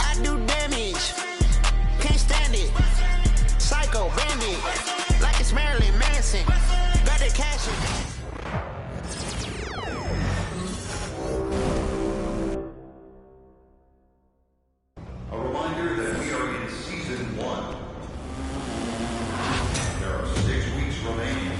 I do damage. Can't stand it. Psycho bandit. Like it's Marilyn Manson. Got the cash in. A reminder that we are in season 1. There are 6 weeks remaining.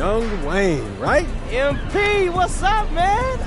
Young Wayne, right? MP, what's up, man?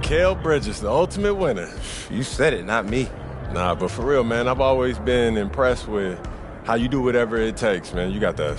Mikal Bridges, the ultimate winner. You said it, not me. Nah, but for real, man, I've always been impressed with how you do whatever it takes, man. You got the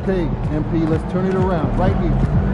Okay, MP, let's turn it around right here.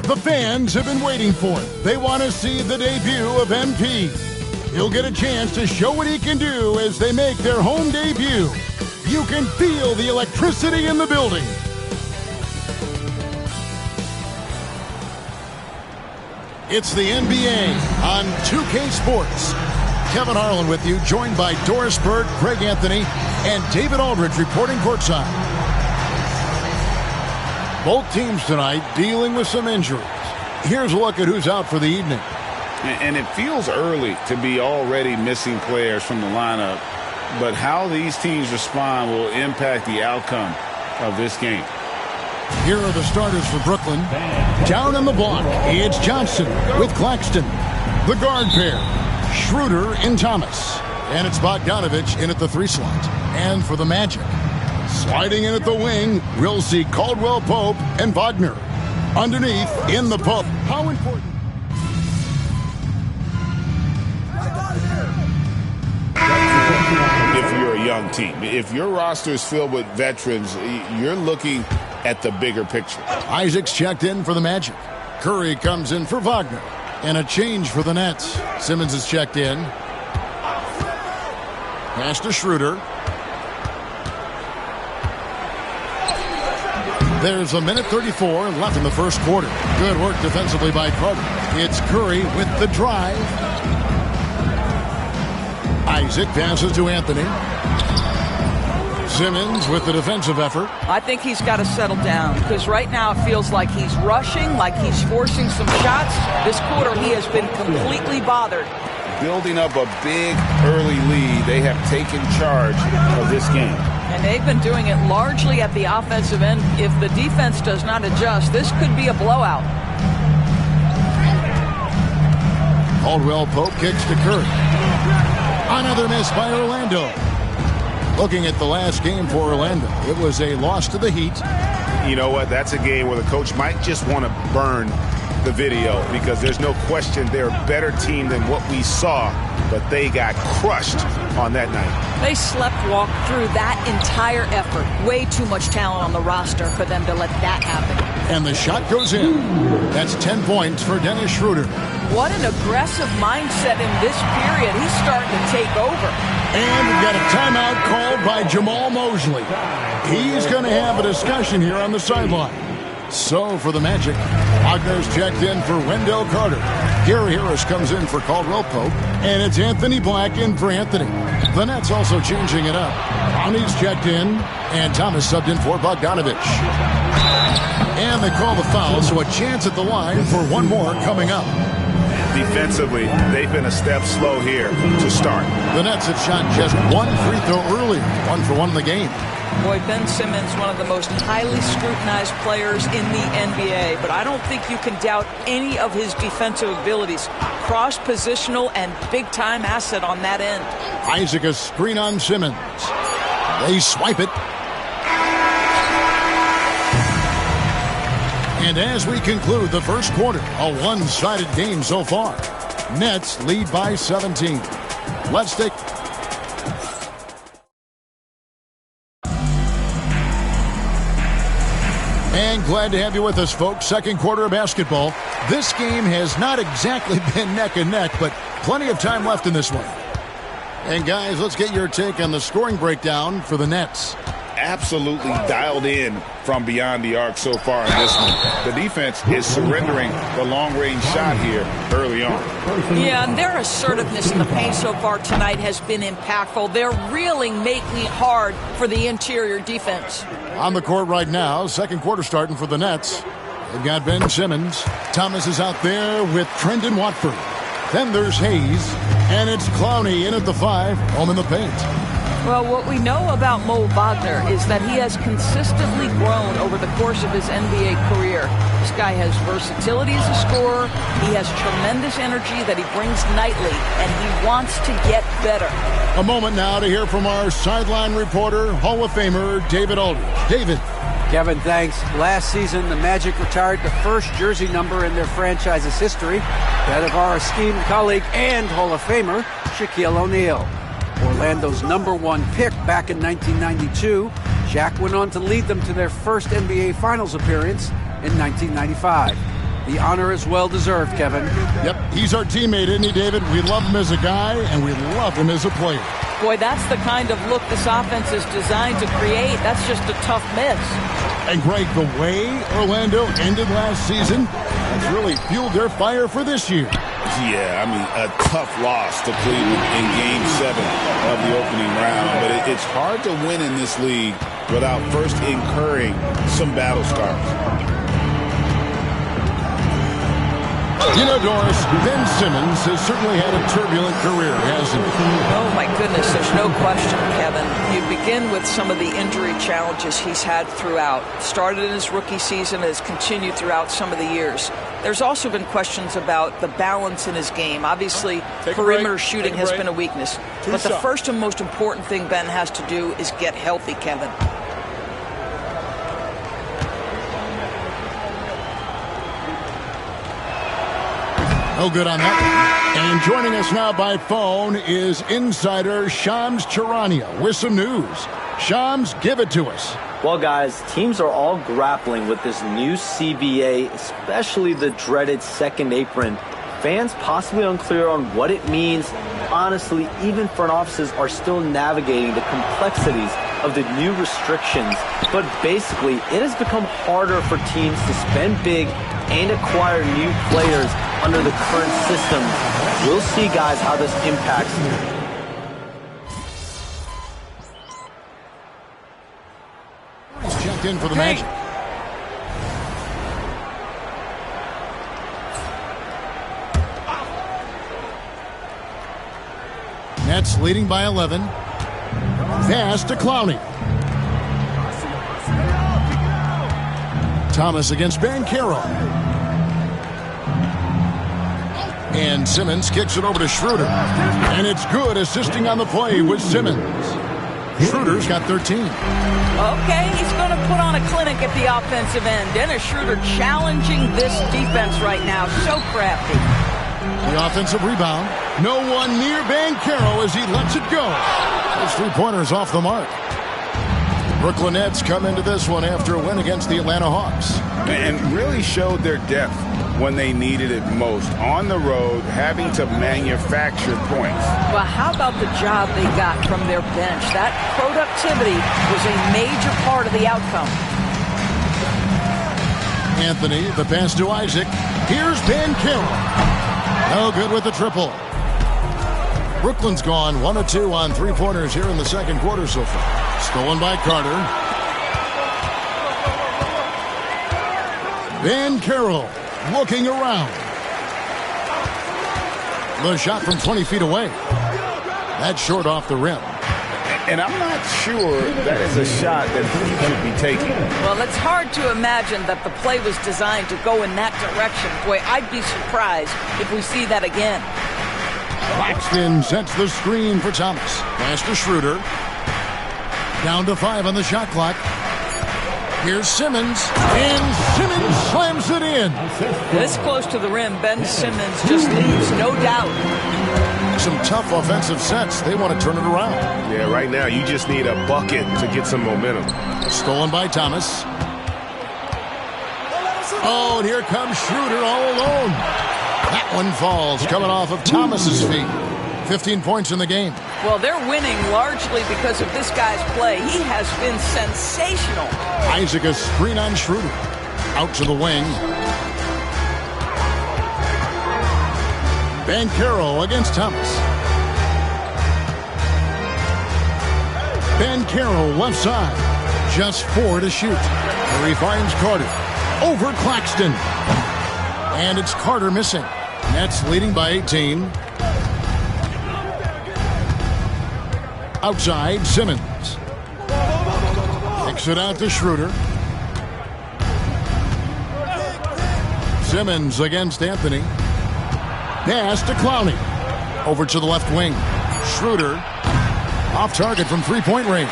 The fans have been waiting for it. They want to see the debut of MP. He'll get a chance to show what he can do as they make their home debut. You can feel the electricity in the building. It's the NBA on 2K Sports. Kevin Harlan with you, joined by Doris Burke, Greg Anthony, and David Aldridge reporting courtside. Both teams tonight dealing with some injuries. Here's a look at who's out for the evening. And it feels early to be already missing players from the lineup, but how these teams respond will impact the outcome of this game. Here are the starters for Brooklyn. Down on the block, it's Johnson with Claxton. The guard pair, Schroeder and Thomas. And it's Bogdanovich in at the 3 slot. And for the Magic, sliding in at the wing, we'll see Caldwell Pope and Wagner. Underneath, in the post. How important? If you're a young team, if your roster is filled with veterans, you're looking at the bigger picture. Isaac's checked in for the Magic. Curry comes in for Wagner. And a change for the Nets. Simmons is checked in. Pass to Schroeder. There's a minute 34 left in the first quarter. Good work defensively by Carter. It's Curry with the drive. Isaac passes to Anthony. Simmons with the defensive effort. I think he's got to settle down because right now it feels like he's rushing, like he's forcing some shots. This quarter he has been completely bothered. Building up a big early lead, they have taken charge of this game. And they've been doing it largely at the offensive end. If the defense does not adjust, this could be a blowout. Caldwell Pope kicks to Curry. Another miss by Orlando. Looking at the last game for Orlando, it was a loss to the Heat. You know what? That's a game where the coach might just want to burn the video because there's no question they're a better team than what we saw, but they got crushed on that night. They walked through that entire effort. Way too much talent on the roster for them to let that happen. And the shot goes in. That's 10 points for Dennis Schroeder. What an aggressive mindset in this period. He's starting to take over. And we've got a timeout called by Jamal Mosley. He's going to have a discussion here on the sideline. So for the Magic, Wagner's checked in for Wendell Carter. Gary Harris comes in for Caldwell Pope. And it's Anthony Black in for Anthony. The Nets also changing it up. Brownie's checked in. And Thomas subbed in for Bogdanovich. And they call the foul, so a chance at the line for one more coming up. Defensively, they've been a step slow here to start. The Nets have shot just one free throw early. 1 for 1 in the game. Boy, Ben Simmons, one of the most highly scrutinized players in the NBA, but I don't think you can doubt any of his defensive abilities. Cross-positional and big-time asset on that end. Isaac a screen on Simmons. They swipe it. And as we conclude the first quarter, a one-sided game so far. Nets lead by 17. Let's take... And glad to have you with us, folks. Second quarter of basketball. This game has not exactly been neck and neck, but plenty of time left in this one. And guys, let's get your take on the scoring breakdown for the Nets. Absolutely dialed in from beyond the arc so far in this one. The defense is surrendering the long-range shot here early on. Yeah, and their assertiveness in the paint so far tonight has been impactful. They're really making it hard for the interior defense. On the court right now, second quarter starting for the Nets. They've got Ben Simmons. Thomas is out there with Trendon Watford. Then there's Hayes, and it's Clowney in at the 5, home in the paint. Well, what we know about Mo Wagner is that he has consistently grown over the course of his NBA career. This guy has versatility as a scorer. He has tremendous energy that he brings nightly, and he wants to get better. A moment now to hear from our sideline reporter, Hall of Famer David Aldridge. David. Kevin, thanks. Last season, the Magic retired the first jersey number in their franchise's history, that of our esteemed colleague and Hall of Famer, Shaquille O'Neal. Orlando's #1 pick back in 1992, Shaq went on to lead them to their first NBA Finals appearance in 1995. The honor is well-deserved, Kevin. Yep, he's our teammate, isn't he, David? We love him as a guy, and we love him as a player. Boy, that's the kind of look this offense is designed to create. That's just a tough miss. And, Greg, the way Orlando ended last season has really fueled their fire for this year. Yeah, I mean, a tough loss to Cleveland in Game 7 of the opening round. But it's hard to win in this league without first incurring some battle scars. You know, Doris, Ben Simmons has certainly had a turbulent career, hasn't he? Oh, my goodness, there's no question, Kevin. You begin with some of the injury challenges he's had throughout. Started in his rookie season, has continued throughout some of the years. There's also been questions about the balance in his game. Obviously, perimeter shooting has been a weakness. But the first and most important thing Ben has to do is get healthy, Kevin. No good on that one. And joining us now by phone is insider Shams Charania with some news. Shams, give it to us. Well, guys, teams are all grappling with this new CBA, especially the dreaded second apron. Fans possibly unclear on what it means. Honestly, even front offices are still navigating the complexities of the new restrictions. But basically, it has become harder for teams to spend big and acquire new players under the current system. We'll see, guys, how this impacts them. Checked in for the Magic. Nets leading by 11. Pass to Clowney. Thomas against Banchero. And Simmons kicks it over to Schroeder. And it's good, assisting on the play with Simmons. Schroeder's got 13. Okay, he's going to put on a clinic at the offensive end. Dennis Schroeder challenging this defense right now. So crafty. The offensive rebound. No one near Banchero as he lets it go. Those three-pointers off the mark. Brooklyn Nets come into this one after a win against the Atlanta Hawks. And really showed their depth when they needed it most. On the road, having to manufacture points. Well, how about the job they got from their bench? That productivity was a major part of the outcome. Anthony, the pass to Isaac. Here's Banchero. No good with the triple. Brooklyn's gone 1 of 2 on three-pointers here in the second quarter so far. Stolen by Carter. Banchero looking around. The shot from 20 feet away. That's short off the rim. And I'm not sure that is a shot that he should be taking. Well, it's hard to imagine that the play was designed to go in that direction. Boy, I'd be surprised if we see that again. Claxton sets the screen for Thomas. Pass to Schroeder. Down to 5 on the shot clock. Here's Simmons, and Simmons slams it in. This close to the rim, Ben Simmons just leaves no doubt. Some tough offensive sets. They want to turn it around. Yeah, right now you just need a bucket to get some momentum. Stolen by Thomas. Oh, and here comes Schroeder all alone. That one falls, coming off of Thomas's feet. 15 points in the game. Well, they're winning largely because of this guy's play. He has been sensational. Isaac a screen on Schroeder. Out to the wing. Banchero against Thomas. Banchero left side. Just 4 to shoot. Curry finds Carter. Over Claxton. And it's Carter missing. Nets leading by 18. Outside, Simmons. Kicks it out to Schroeder. Simmons against Anthony. Pass to Clowney. Over to the left wing. Schroeder off target from three-point range.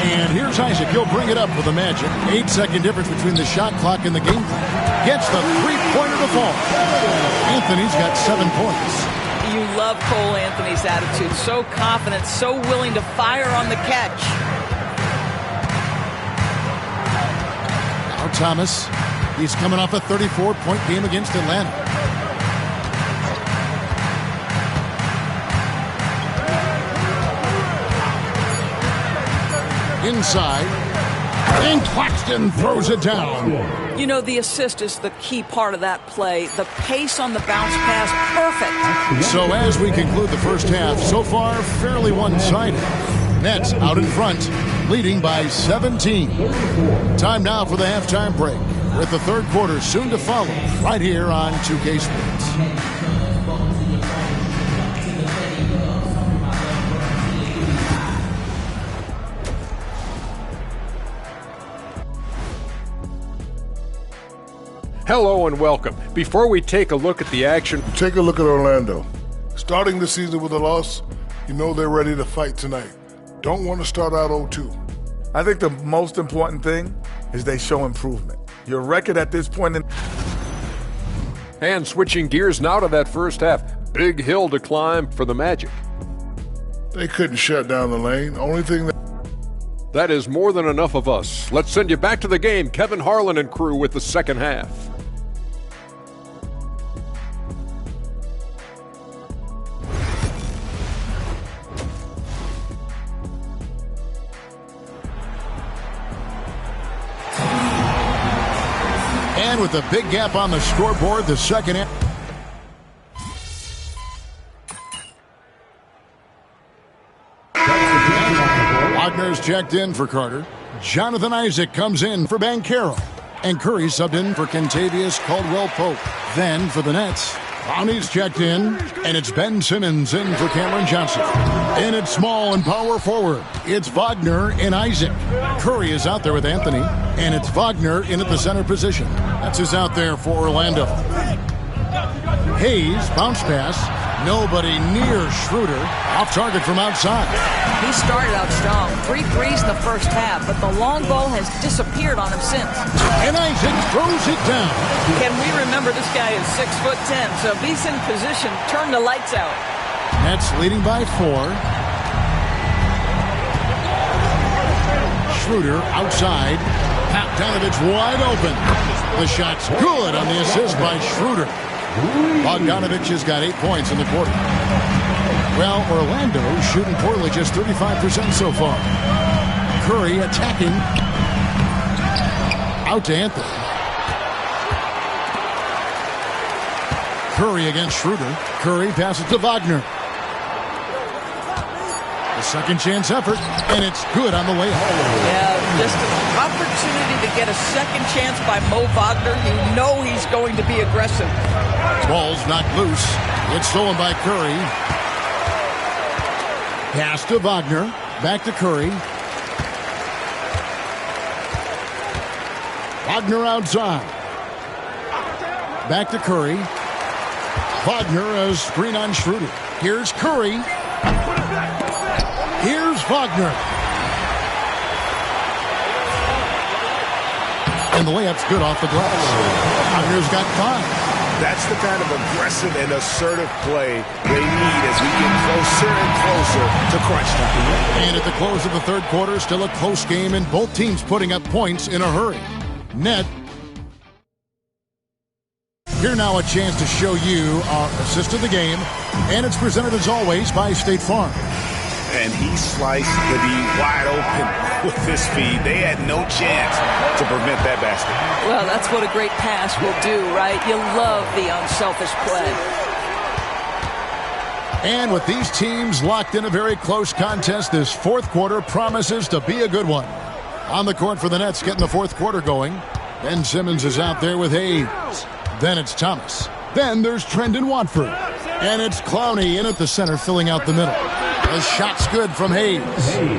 And here's Isaac. He'll bring it up for the Magic. 8-second difference between the shot clock and the game clock. Gets the three-pointer to fall. Anthony's got 7 points. You love Cole Anthony's attitude. So confident, so willing to fire on the catch. Now Thomas. He's coming off a 34-point game against Atlanta. Inside. And Claxton throws it down. You know, the assist is the key part of that play. The pace on the bounce pass, perfect. So as we conclude the first half, so far fairly one-sided. Nets out in front, leading by 17. Time now for the halftime break, with the third quarter soon to follow, right here on 2K Sports. Hello and welcome. Before we take a look at the action, take a look at Orlando. Starting the season with a loss, you know they're ready to fight tonight. Don't want to start out 0-2. I think the most important thing is they show improvement. Your record at this point in... And switching gears now to that first half. Big hill to climb for the Magic. They couldn't shut down the lane. Only thing that is more than enough of us. Let's send you back to the game. Kevin Harlan and crew with the second half. And with a big gap on the scoreboard, the second half. Wagner's checked in for Carter. Jonathan Isaac comes in for Banchero. And Curry subbed in for Kentavious Caldwell-Pope. Then for the Nets, Brownie's checked in, and it's Ben Simmons in for Cameron Johnson. And it's small and power forward. It's Wagner and Isaac. Curry is out there with Anthony, and it's Wagner in at the center position. That's who's out there for Orlando. Hayes, bounce pass. Nobody near Schroeder. Off target from outside. He started out strong. 3 threes in the first half, but the long ball has disappeared on him since. And Isaac throws it down. Can we remember this guy is 6'10", so if he's in position, turn the lights out. Nets leading by 4. Schroeder outside. Bogdanovich wide open. The shot's good on the assist by Schroeder. Bogdanovich has got 8 points in the quarter. Well, Orlando shooting poorly, just 35% so far. Curry attacking. Out to Anthony. Curry against Schroeder. Curry passes to Wagner. A second chance effort, and it's good on the way home. Yeah, just an opportunity to get a second chance by Mo Wagner. You know he's going to be aggressive. Ball's knocked loose. It's stolen by Curry. Pass to Wagner. Back to Curry. Wagner outside. Back to Curry. Wagner a screen on Schroeder. Here's Curry. Here's Wagner. And the layup's good off the glass. Wagner's got 5. That's the kind of aggressive and assertive play they need as we get closer and closer to crunch time. And at the close of the third quarter, still a close game, and both teams putting up points in a hurry. net. Here now a chance to show you our assist of the game, and it's presented as always by State Farm. And he sliced the D wide open with his feed. They had no chance to prevent that basket. Well, that's what a great pass will do, right? You love the unselfish play. And with these teams locked in a very close contest, this fourth quarter promises to be a good one. On the court for the Nets, getting the fourth quarter going. Ben Simmons is out there with Hayes. Then it's Thomas. Then there's Trendon Watford. And it's Clowney in at the center, filling out the middle. The shot's good from Hayes.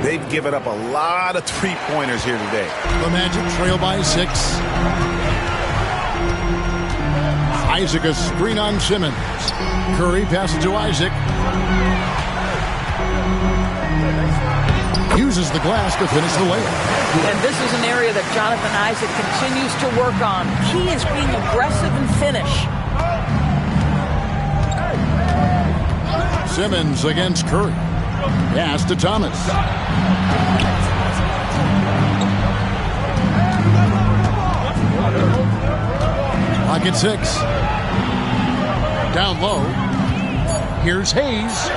They've given up a lot of three-pointers here today. The Magic trail by 6. Isaac a screen on Simmons. Curry passes to Isaac. Uses the glass to finish the layup. And this is an area that Jonathan Isaac continues to work on. Key is being aggressive and finish. Simmons against Curry. Pass to Thomas. Pocket 6. Down low. Here's Hayes.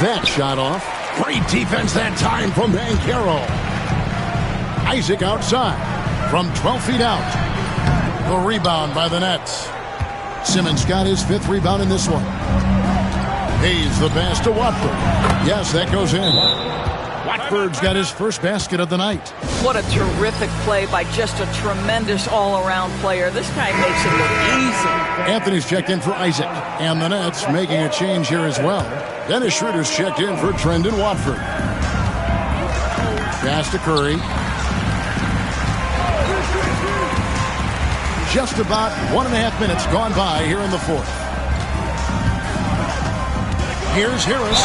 That shot off. Great defense that time from Banchero. Isaac outside from 12 feet out. The rebound by the Nets. Simmons got his 5th rebound in this one. Hayes the pass to Watford. Yes, that goes in. Watford's got his first basket of the night. What a terrific play by just a tremendous all-around player. This guy makes it look easy. Anthony's checked in for Isaac. And the Nets making a change here as well. Dennis Schroeder's checked in for Trendon Watford. Pass to Curry. Just about 1.5 minutes gone by here in the fourth. Here's Harris.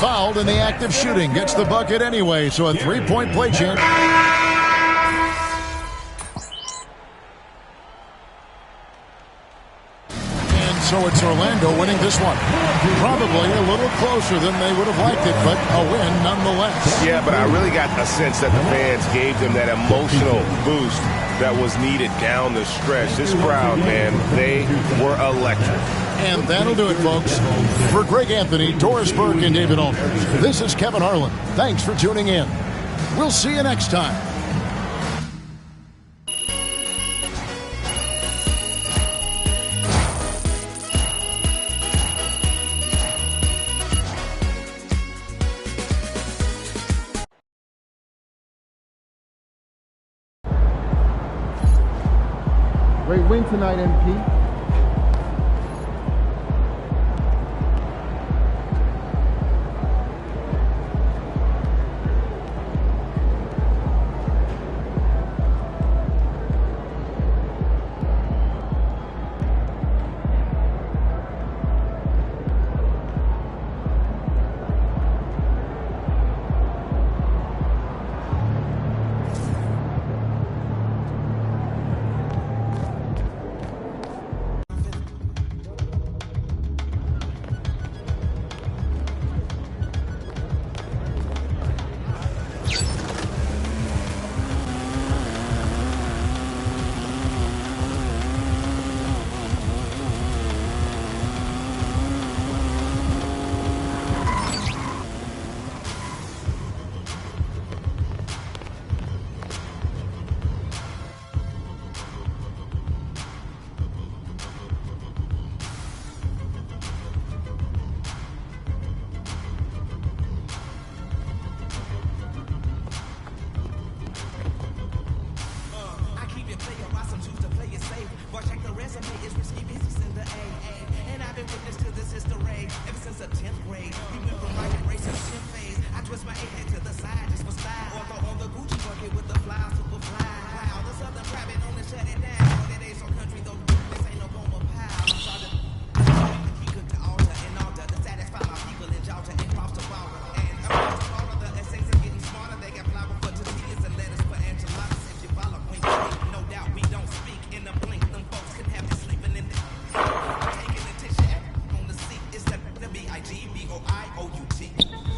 Fouled in the act of shooting. Gets the bucket anyway, so a 3-point play chance. And so it's Orlando winning this one. Probably a little closer than they would have liked it, but a win nonetheless. Yeah, but I really got a sense that the fans gave them that emotional boost that was needed down the stretch. This crowd, man, they were electric. And that'll do it, folks. For Greg Anthony, Doris Burke, and David Aldridge, this is Kevin Harlan. Thanks for tuning in. We'll see you next time. Great win tonight, MP.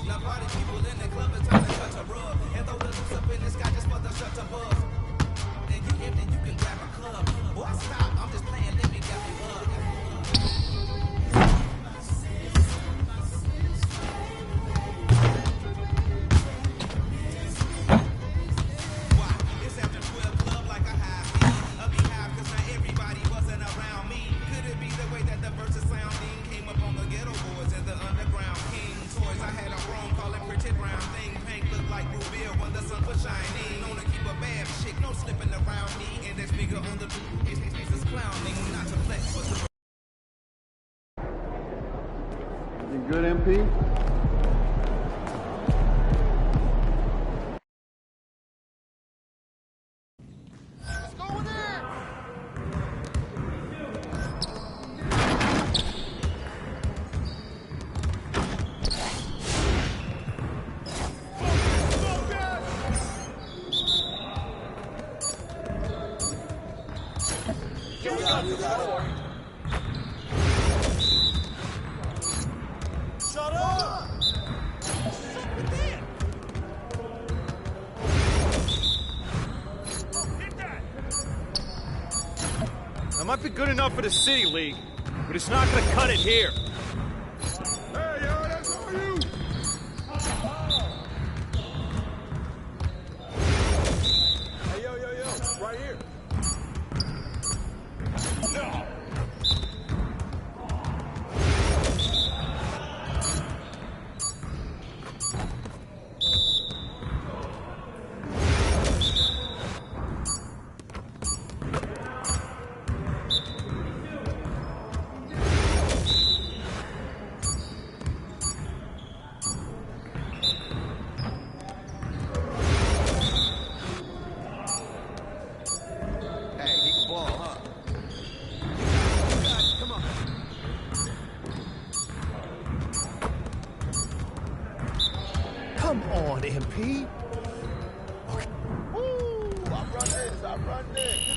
Now party people in the club is trying to touch a rug. And throw the juice up in the sky just for the shut to buzz. You good, MP? Shut up! That might be good enough for the City League, but it's not going to cut it here. Hey, yo, that's all you. Hey, yo, right here. No. Come on, MP. Ooh, I run this.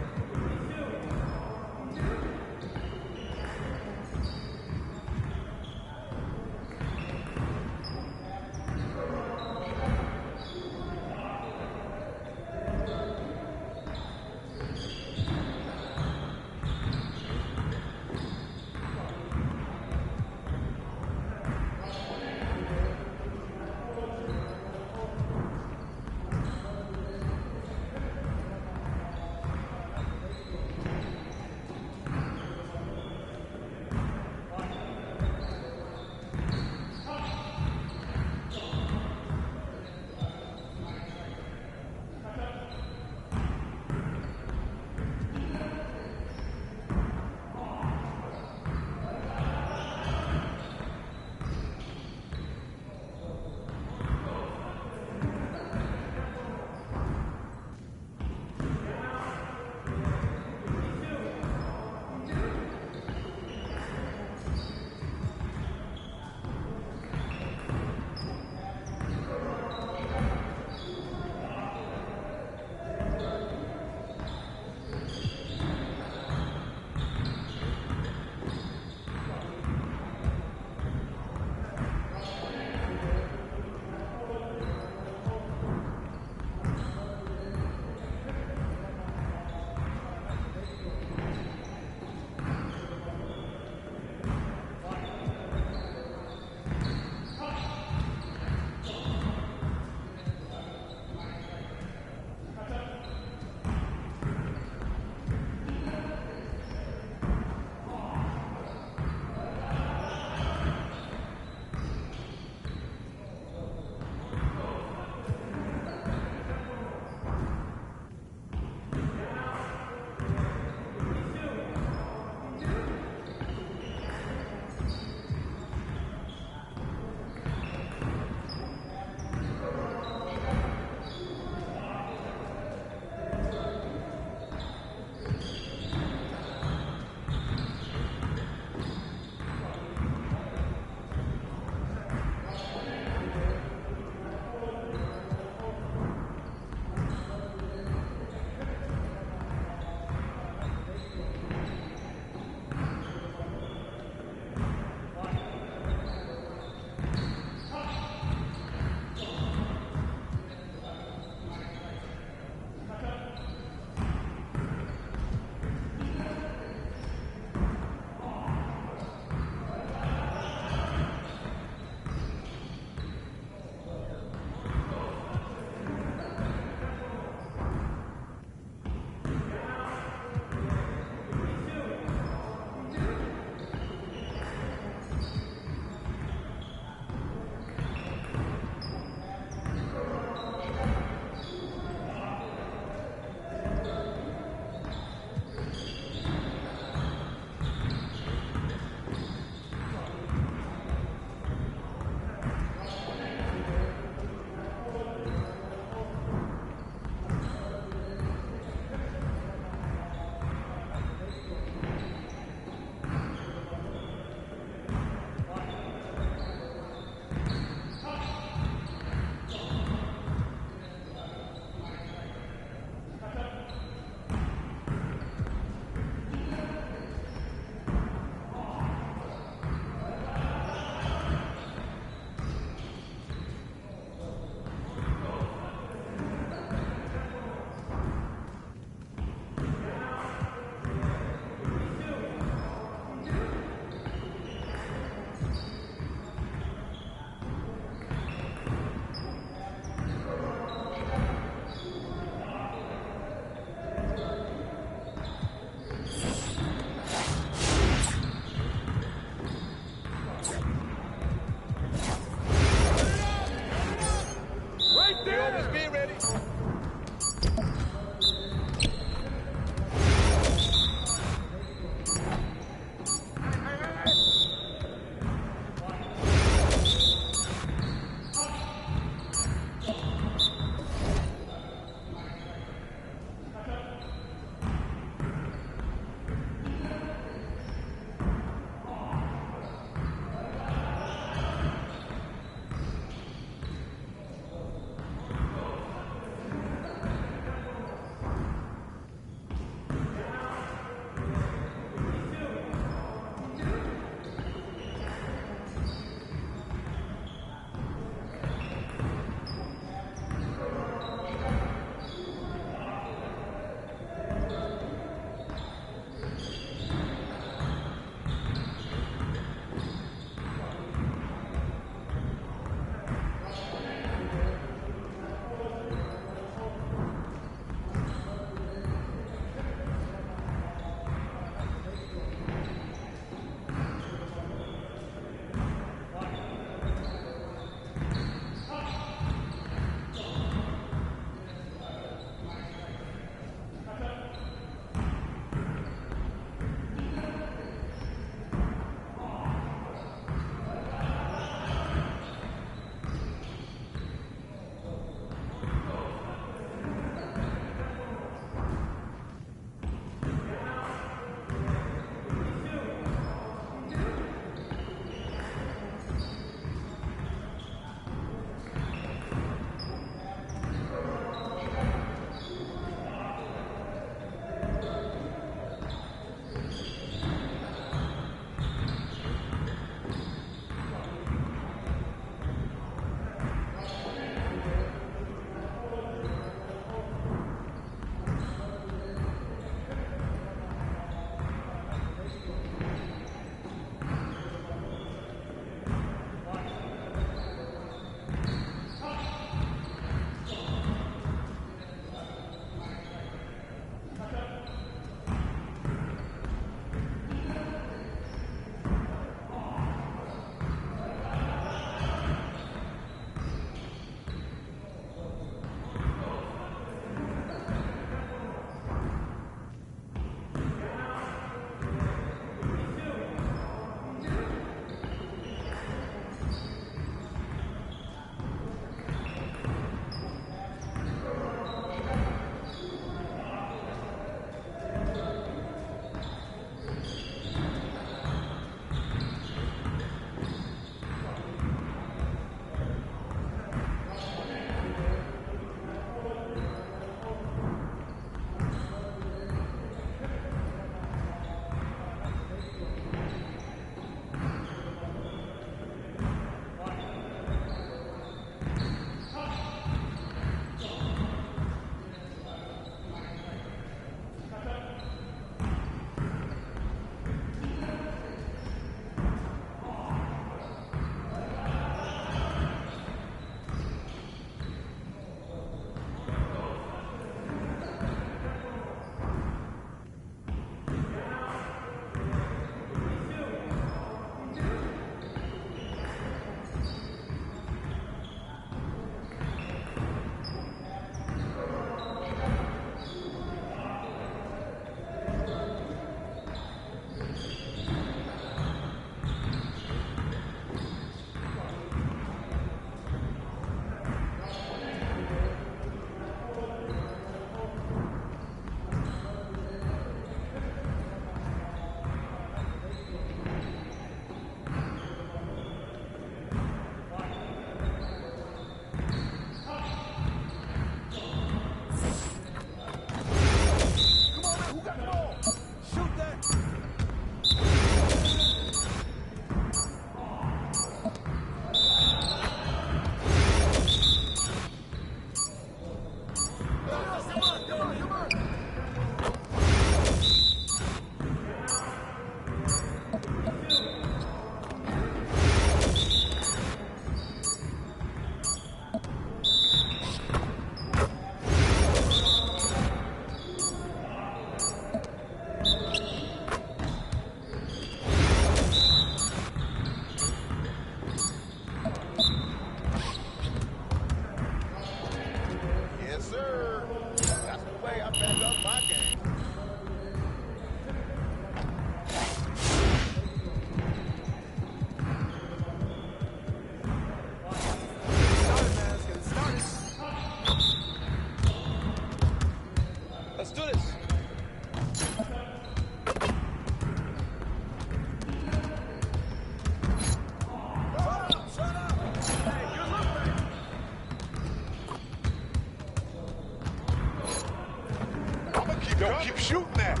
Don't keep shooting that.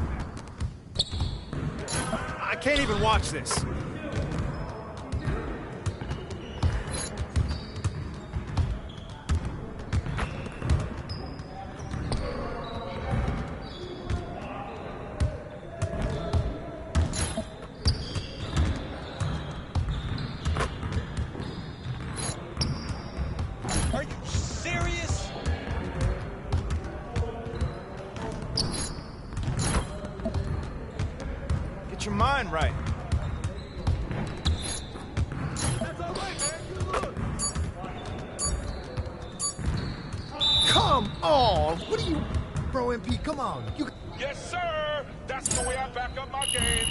I can't even watch this. Are you serious? Get your mind right. Come on! What are you... Bro, MP, come on. You... Yes, sir. That's the way I back up my game.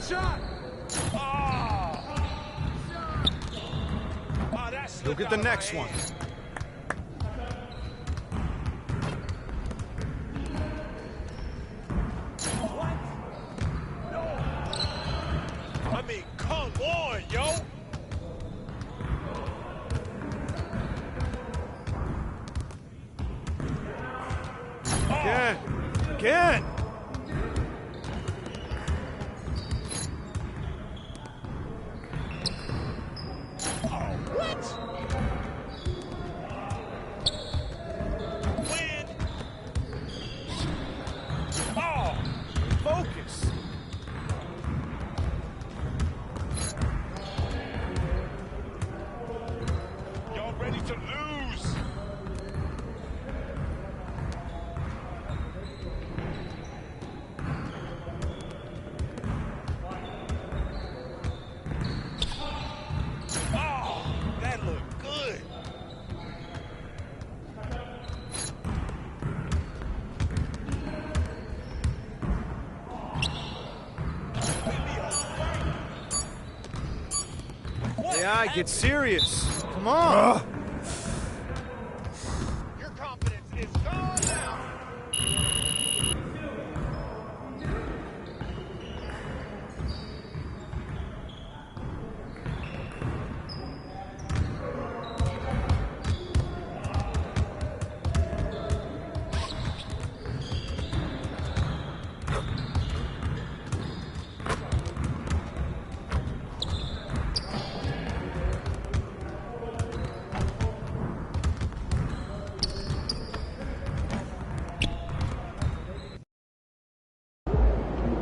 Shot! You'll get the next one. What? No. I mean, come on, yo. Again. Yeah, get serious. Come on. Your confidence is gone now.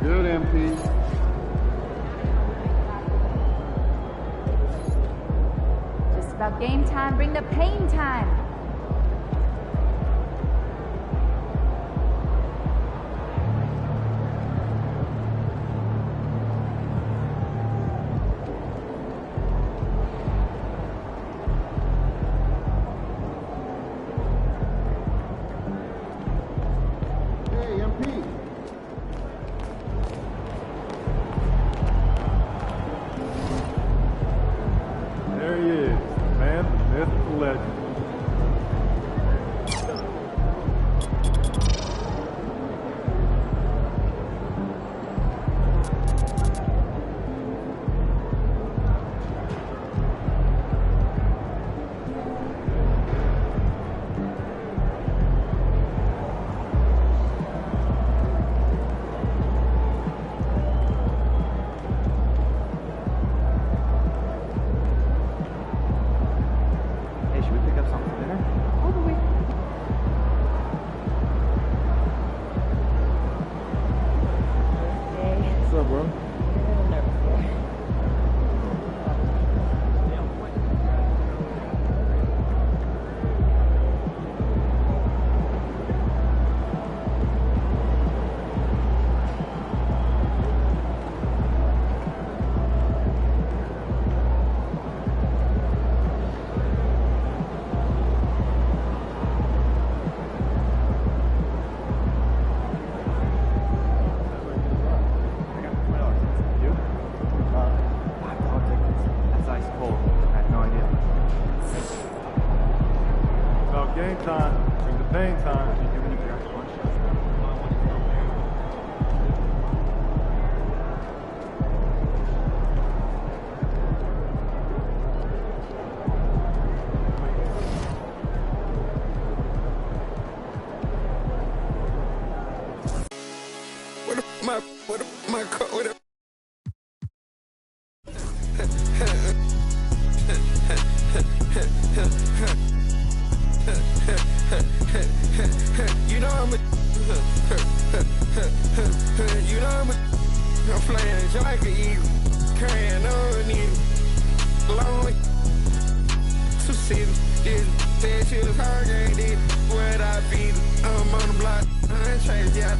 Good, MP. Just about game time. Bring the pain time. Myth legend. Game time, bring the pain time. You know I'm playing like an eagle, carrying on you. Long to see this, that shit is hard, ain't it? What I feel, I'm on the block, I ain't changed yet.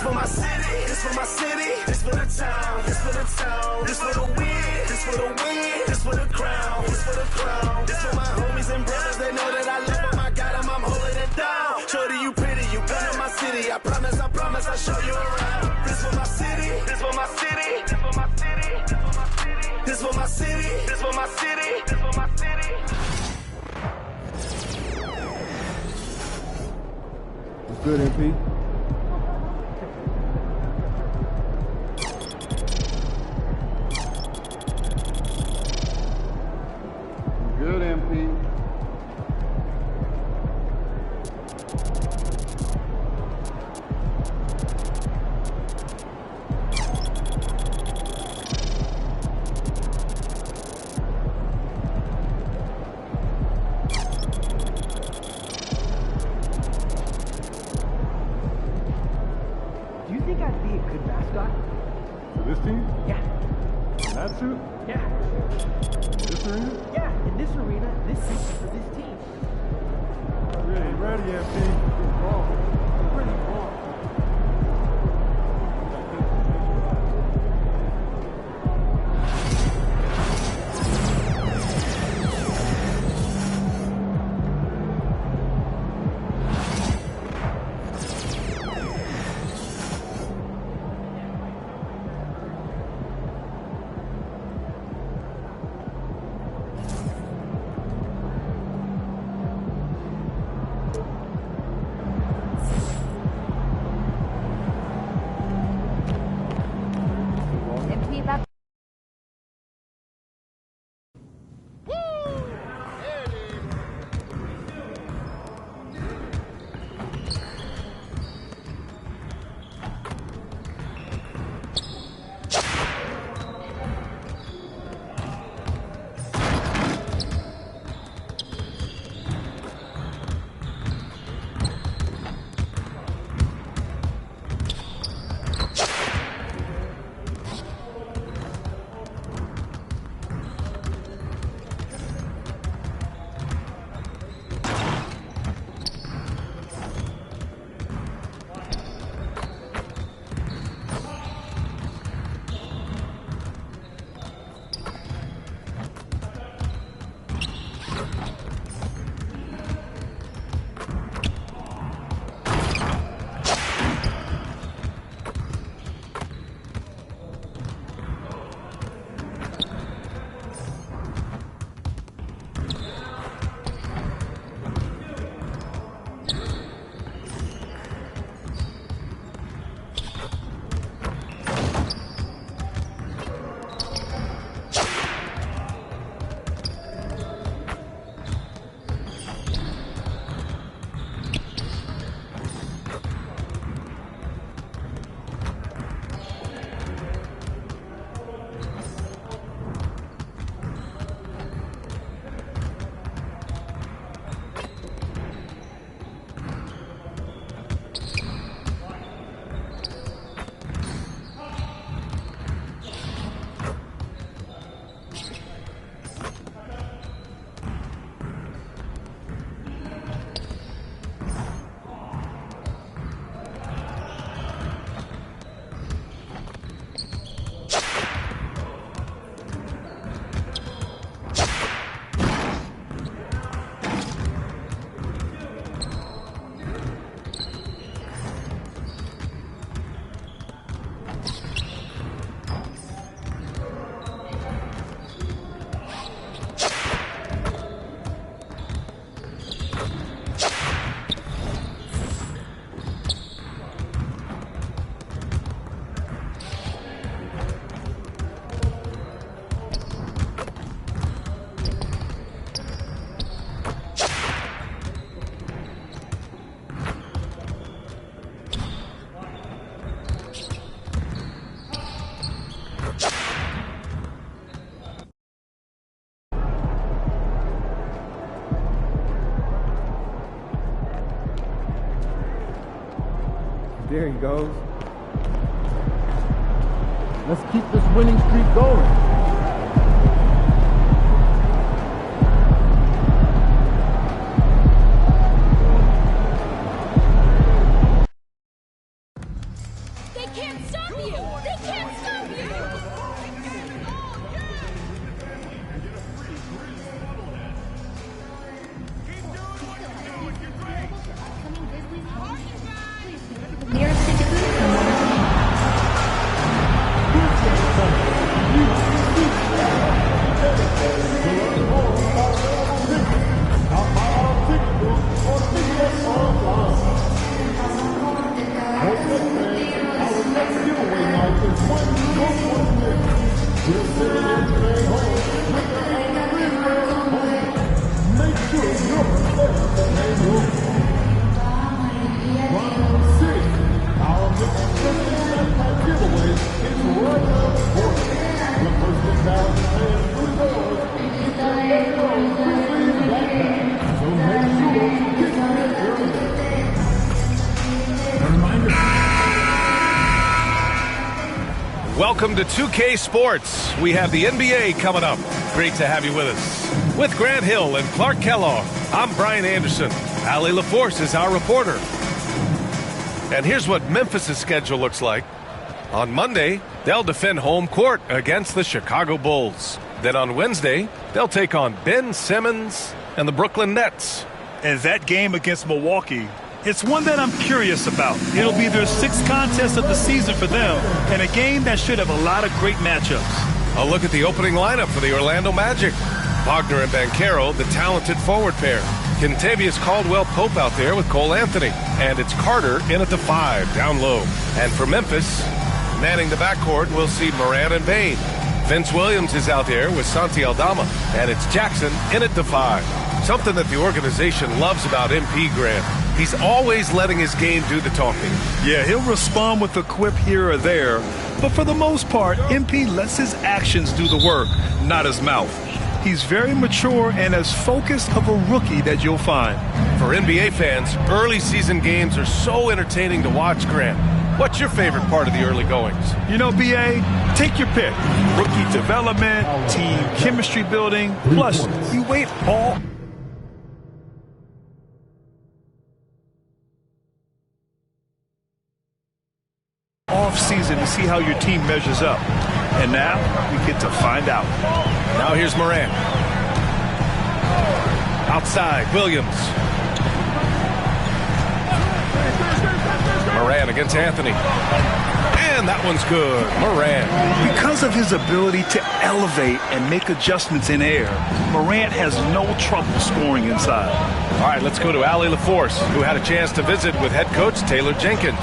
This for my city, this for my city, this for the town, this for the town, this for the win, this for the win, this for the crown, this for the crown, this for my homies and brothers. They know that I love them, I got them, I'm holding it down. Shorty, you pretty, you been in my city. I promise, I'll show you around. This for my city, this for my city, this for my city, this for my city, this for my city, this for my city. It's good, MP. Good, MP. Do you think I'd be a good mascot? For this team? Yeah. In that suit? Yeah. This arena? Yeah, in this arena, this is for this team. Ready, MP. Pretty ball. MP back. There he goes. Let's keep this winning streak going. can't stop you! They can't stop you! Welcome to 2K Sports. We have the NBA coming up. Great to have you with us. With Grant Hill and Clark Kellogg, I'm Brian Anderson. Allie LaForce is our reporter. And here's what Memphis' schedule looks like. On Monday, they'll defend home court against the Chicago Bulls. Then on Wednesday, they'll take on Ben Simmons and the Brooklyn Nets. And that game against Milwaukee, it's one that I'm curious about. It'll be their 6th contest of the season for them, and a game that should have a lot of great matchups. A look at the opening lineup for the Orlando Magic. Wagner and Banchero, the talented forward pair. Kentavious Caldwell-Pope out there with Cole Anthony. And it's Carter in at the 5, down low. And for Memphis, manning the backcourt, we'll see Moran and Bane. Vince Williams is out there with Santi Aldama. And it's Jackson in at the 5. Something that the organization loves about MP, Grant. He's always letting his game do the talking. Yeah, he'll respond with a quip here or there. But for the most part, MP lets his actions do the work, not his mouth. He's very mature and as focused of a rookie that you'll find. For NBA fans, early season games are so entertaining to watch, Grant. What's your favorite part of the early goings? You know, BA, take your pick. Rookie development, team chemistry building, plus you wait all off-season to see how your team measures up. And now we get to find out. Now here's Moran. Outside, Williams. Moran against Anthony. And that one's good. Moran. Because of his ability to elevate and make adjustments in air, Morant has no trouble scoring inside. All right, let's go to Allie LaForce, who had a chance to visit with head coach Taylor Jenkins.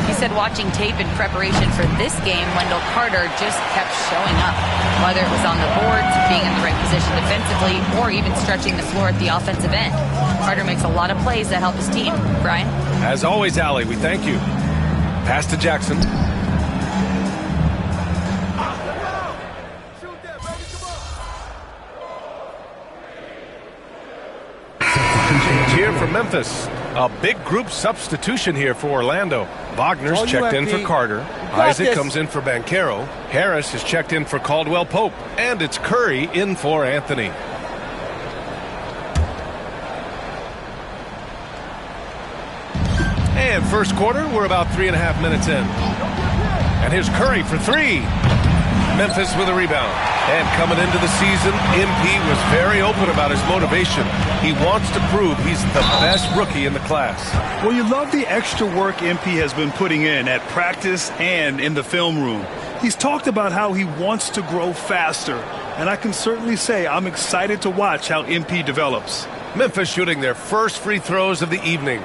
He said watching tape in preparation for this game, Wendell Carter just kept showing up. Whether it was on the boards, being in the right position defensively, or even stretching the floor at the offensive end. Carter makes a lot of plays that help his team. Brian? As always, Allie, we thank you. Pass to Jackson. Here for Memphis. A big group substitution here for Orlando. Wagner's checked in for Carter. Isaac comes in for Banchero. Harris is checked in for Caldwell-Pope. And it's Curry in for Anthony. And first quarter, we're about 3.5 minutes in. And here's Curry for 3. Memphis with a rebound. And coming into the season, MP was very open about his motivation. He wants to prove he's the best rookie in the class. Well, you love the extra work MP has been putting in at practice and in the film room. He's talked about how he wants to grow faster. And I can certainly say I'm excited to watch how MP develops. Memphis shooting their first free throws of the evening.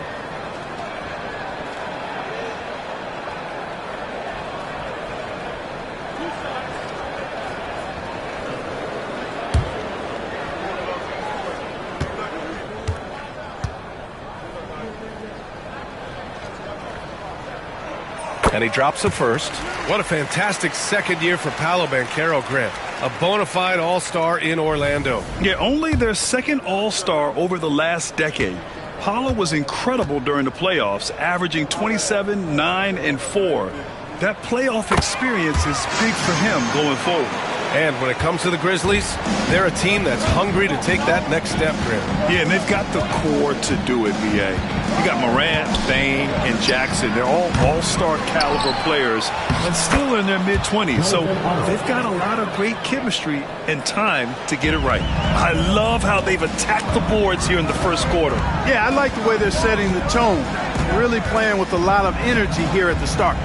And he drops the first. What a fantastic second year for Paolo Banchero, Grant. A bona fide all-star in Orlando. Yeah, only their second all-star over the last decade. Paolo was incredible during the playoffs, averaging 27, 9, and 4. That playoff experience is big for him going forward. And when it comes to the Grizzlies, they're a team that's hungry to take that next step, Grim. Yeah, and they've got the core to do it, BA. You got Morant, Bane, and Jackson. They're all all-star caliber players and still in their mid-20s. So they've got a lot of great chemistry and time to get it right. I love how they've attacked the boards here in the first quarter. Yeah, I like the way they're setting the tone. They're really playing with a lot of energy here at the start.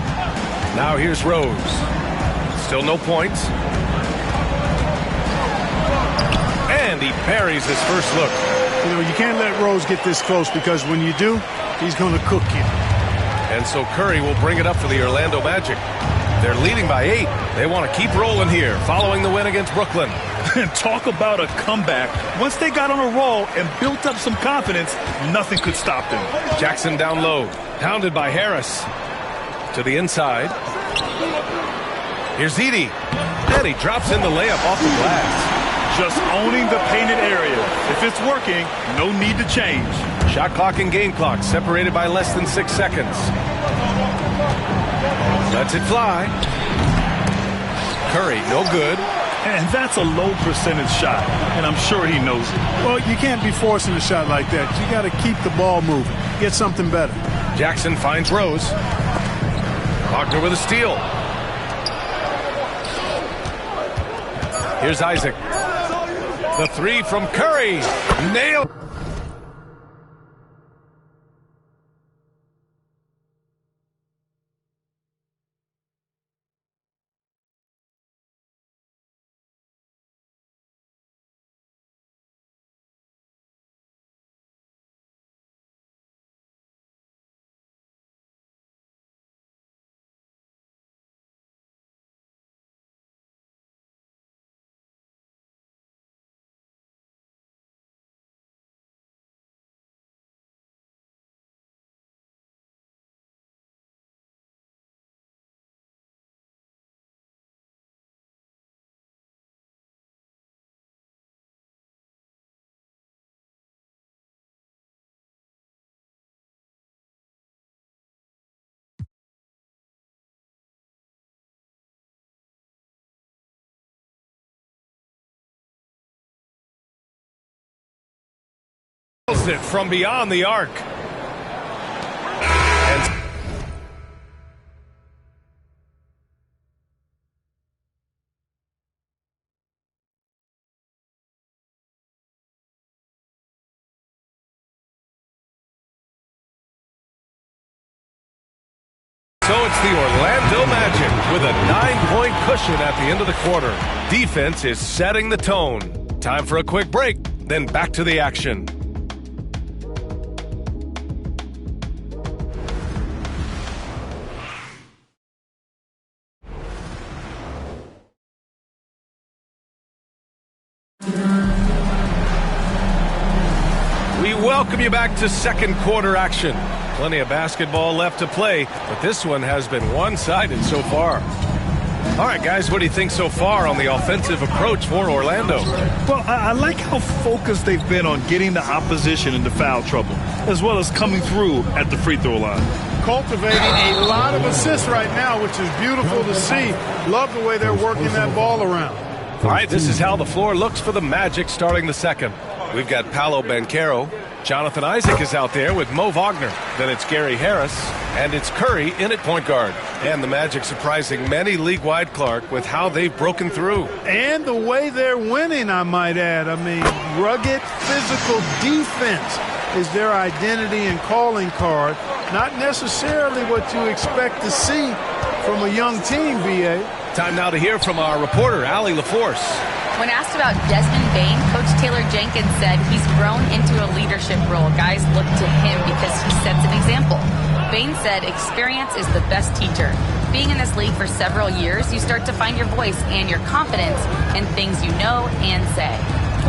Now here's Rose. Still no points. And he buries his first look. You know, you can't let Rose get this close because when you do, he's going to cook you. And so Curry will bring it up for the Orlando Magic. They're leading by 8. They want to keep rolling here, following the win against Brooklyn. And talk about a comeback. Once they got on a roll and built up some confidence, nothing could stop them. Jackson down low, hounded by Harris. To the inside. Here's Edey. And he drops in the layup off the glass. Just owning the painted area. If it's working, no need to change. Shot clock and game clock separated by less than 6 seconds. Lets it fly. Curry, no good. And that's a low percentage shot, and I'm sure he knows it. Well, you can't be forcing a shot like that. You got to keep the ball moving. Get something better. Jackson finds Rose. Wagner with a steal. Here's Isaac. The 3 from Curry. Nailed. It from beyond the arc. So it's the Orlando Magic with a 9-point cushion at the end of the quarter. Defense is setting the tone. Time for a quick break, then back to the action. We welcome you back to second quarter action. Plenty of basketball left to play, but this one has been one-sided so far. All right, guys, what do you think so far on the offensive approach for Orlando? Well, I like how focused they've been on getting the opposition into foul trouble, as well as coming through at the free throw line. Cultivating a lot of assists right now, which is beautiful to see. Love the way they're working that ball around. All right, this is how the floor looks for the Magic starting the second. We've got Paolo Banchero. Jonathan Isaac is out there with Mo Wagner. Then it's Gary Harris. And it's Curry in at point guard. And the Magic surprising many league-wide, Clark, with how they've broken through. And the way they're winning, I might add. I mean, rugged physical defense is their identity and calling card. Not necessarily what you expect to see from a young team, B.A. Time now to hear from our reporter, Allie LaForce. When asked about Desmond Bane, Coach Taylor Jenkins said he's grown into a leadership role. Guys look to him because he sets an example. Bane said experience is the best teacher. Being in this league for several years, you start to find your voice and your confidence in things you know and say.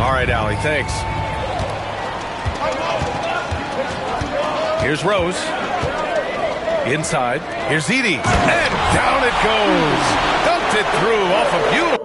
All right, Allie, thanks. Here's Rose. Inside. Here's Edey. And down it goes. Dunked it through off a beautiful.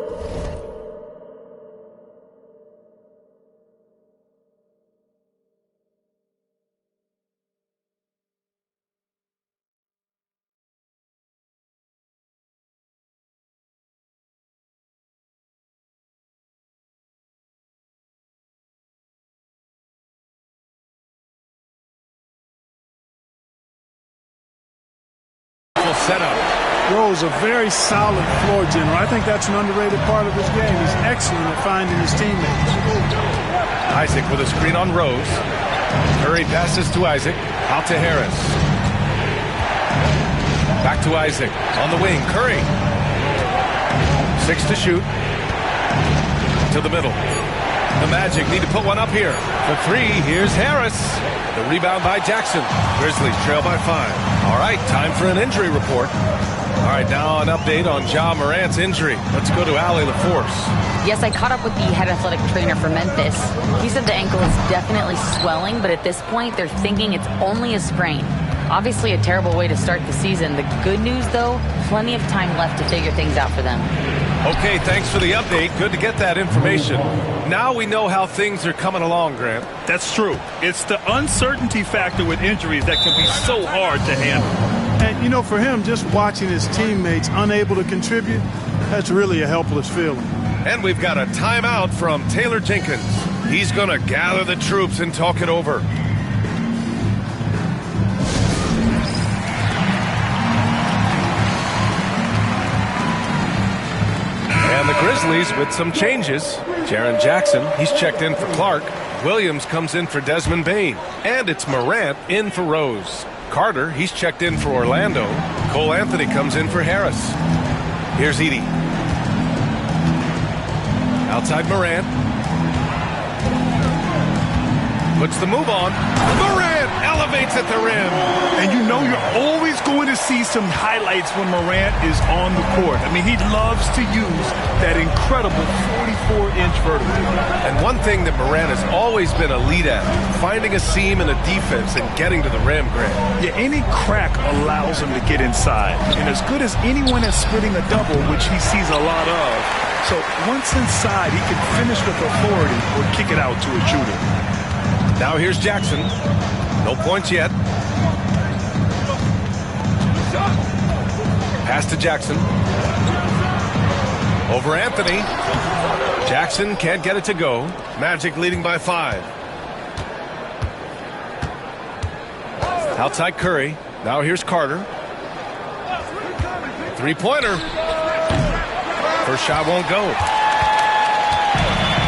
set up. Rose, a very solid floor general. I think that's an underrated part of his game. He's excellent at finding his teammates. Isaac with a screen on Rose. Curry passes to Isaac. Out to Harris. Back to Isaac. On the wing, Curry. 6 to shoot. To the middle. The Magic need to put one up here. For 3, here's Harris. The rebound by Jackson. Grizzlies trail by 5. All right, time for an injury report. All right, now an update on Ja Morant's injury. Let's go to Allie LaForce. Yes, I caught up with the head athletic trainer for Memphis. He said the ankle is definitely swelling, but at this point, they're thinking it's only a sprain. Obviously a terrible way to start the season. The good news, though, plenty of time left to figure things out for them. Okay, thanks for the update. Good to get that information. Now we know how things are coming along, Grant. That's true. It's the uncertainty factor with injuries that can be so hard to handle. And, you know, for him, just watching his teammates unable to contribute, that's really a helpless feeling. And we've got a timeout from Taylor Jenkins. He's going to gather the troops and talk it over. And the Grizzlies with some changes. Jaren Jackson, he's checked in for Clark. Williams comes in for Desmond Bane. And it's Morant in for Rose. Carter, he's checked in for Orlando. Cole Anthony comes in for Harris. Here's Edey. Outside Morant. Puts the move on. Morant elevates at the rim. And you know you're always going to see some highlights when Morant is on the court. I mean, he loves to use that incredible 44-inch vertical. And one thing that Morant has always been elite at, finding a seam in a defense and getting to the rim, Grant. Yeah, any crack allows him to get inside. And as good as anyone at splitting a double, which he sees a lot of, so once inside, he can finish with authority or kick it out to a shooter. Now here's Jackson. No points yet. Pass to Jackson. Over Anthony. Jackson can't get it to go. Magic leading by 5. Outside Curry. Now here's Carter. 3-pointer. First shot won't go.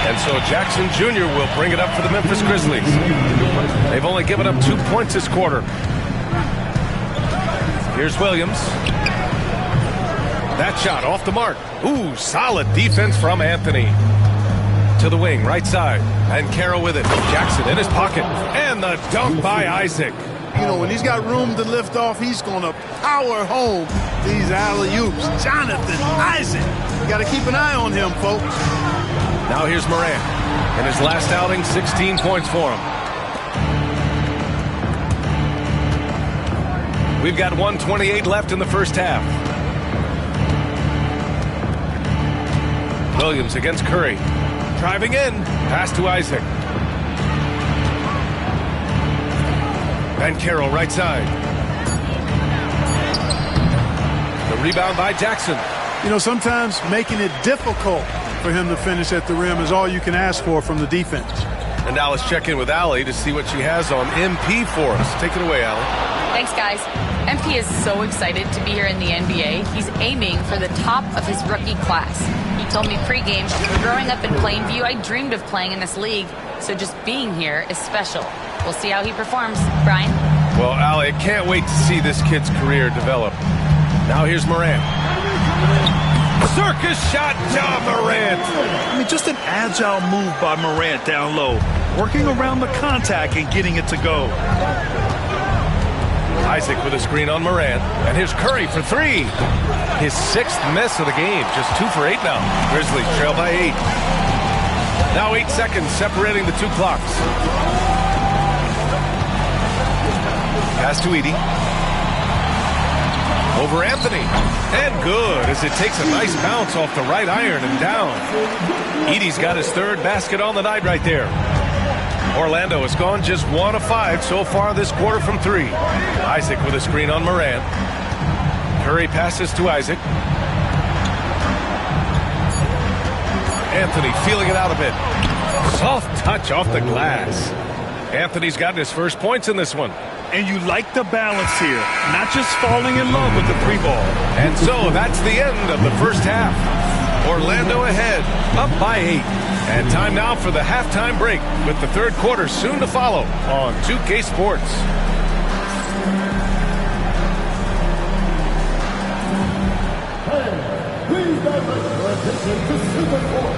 And so Jackson Jr. will bring it up for the Memphis Grizzlies. They've only given up 2 points this quarter. Here's Williams. That shot off the mark. Ooh, solid defense from Anthony. To the wing, right side. And Carroll with it. Jackson in his pocket. And the dunk by Isaac. You know, when he's got room to lift off, he's going to power home these alley-oops. Jonathan Isaac. You got to keep an eye on him, folks. Now here's Morant. In his last outing, 16 points for him. We've got 1:28 left in the first half. Williams against Curry. Driving in. Pass to Isaac. And Carroll right side. The rebound by Jackson. You know, sometimes making it difficult for him to finish at the rim is all you can ask for from the defense. And now let's check in with Allie to see what she has on MP for us. Take it away, Allie. Thanks, guys. MP is so excited to be here in the NBA. He's aiming for the top of his rookie class. He told me pregame, growing up in Plainview, I dreamed of playing in this league, so just being here is special. We'll see how he performs. Brian? Well, Allie, I can't wait to see this kid's career develop. Now here's Morant. Circus shot, Ja Morant. I mean, just an agile move by Morant down low, working around the contact and getting it to go. Isaac with a screen on Morant. And here's Curry for 3. His 6th miss of the game. Just 2 for 8 now. Grizzlies trail by 8. Now 8 seconds separating the 2 clocks. Pass to Edey. Over Anthony. And good as it takes a nice bounce off the right iron and down. Edey's got his 3rd basket on the night right there. Orlando has gone just 1 of 5 so far this quarter from 3. Isaac with a screen on Morant. Curry passes to Isaac. Anthony feeling it out a bit. Soft touch off the glass. Anthony's gotten his first points in this one. And you like the balance here, not just falling in love with the free ball. And so that's the end of the first half. Orlando ahead, up by 8. And time now for the halftime break, with the third quarter soon to follow on 2K Sports. Please direct your attention to Super Court.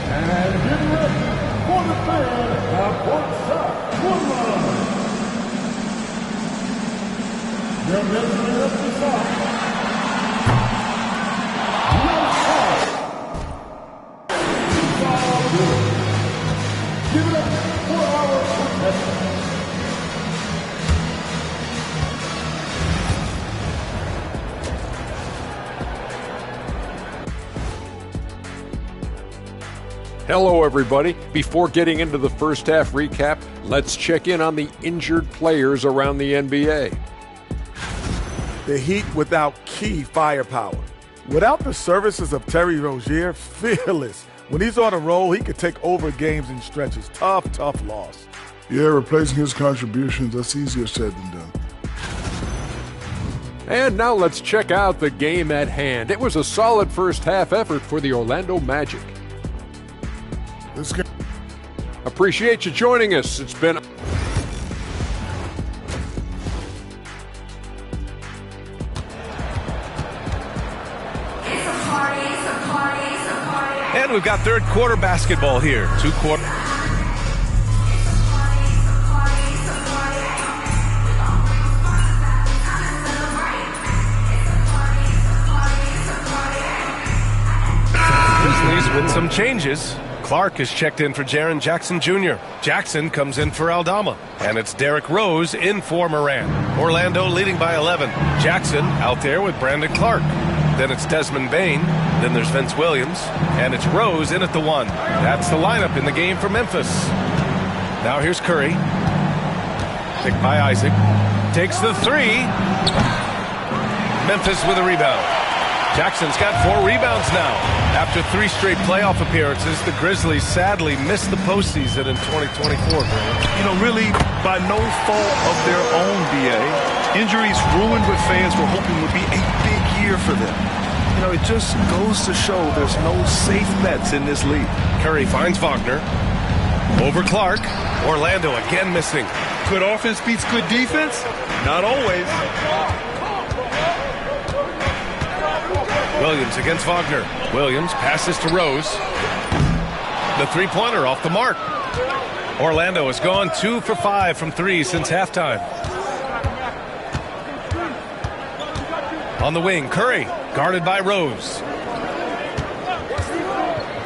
And get ready for the fan courtside woman. Your measuring up the side. Give it up for our contestant. Hello, everybody. Before getting into the first half recap, let's check in on the injured players around the NBA. The Heat without key firepower. Without the services of Terry Rozier, fearless. When he's on a roll, he could take over games in stretches. Tough loss. Yeah, replacing his contributions, that's easier said than done. And now let's check out the game at hand. It was a solid first half effort for the Orlando Magic. Let's go. Appreciate you joining us. It's been... And we've got third quarter basketball here. 2 quarters. Grizzlies with some changes. Clark is checked in for Jaren Jackson Jr. Jackson comes in for Aldama. And it's Derrick Rose in for Morant. Orlando leading by 11. Jackson out there with Brandon Clark. Then it's Desmond Bain. Then there's Vince Williams. And it's Rose in at the 1. That's the lineup in the game for Memphis. Now here's Curry. Picked by Isaac. Takes the 3. Memphis with a rebound. Jackson's got 4 rebounds now. After 3 straight playoff appearances, the Grizzlies sadly missed the postseason in 2024. You know, really by no fault of their own, BA. Injuries ruined what fans were hoping would be a big year for them. You know, it just goes to show there's no safe bets in this league. Curry finds Wagner. Over Clark. Orlando again missing. Good offense beats good defense? Not always. Williams against Wagner. Williams passes to Rose. The three-pointer off the mark. Orlando has gone 2 for 5 from 3 since halftime. On the wing, Curry, guarded by Rose.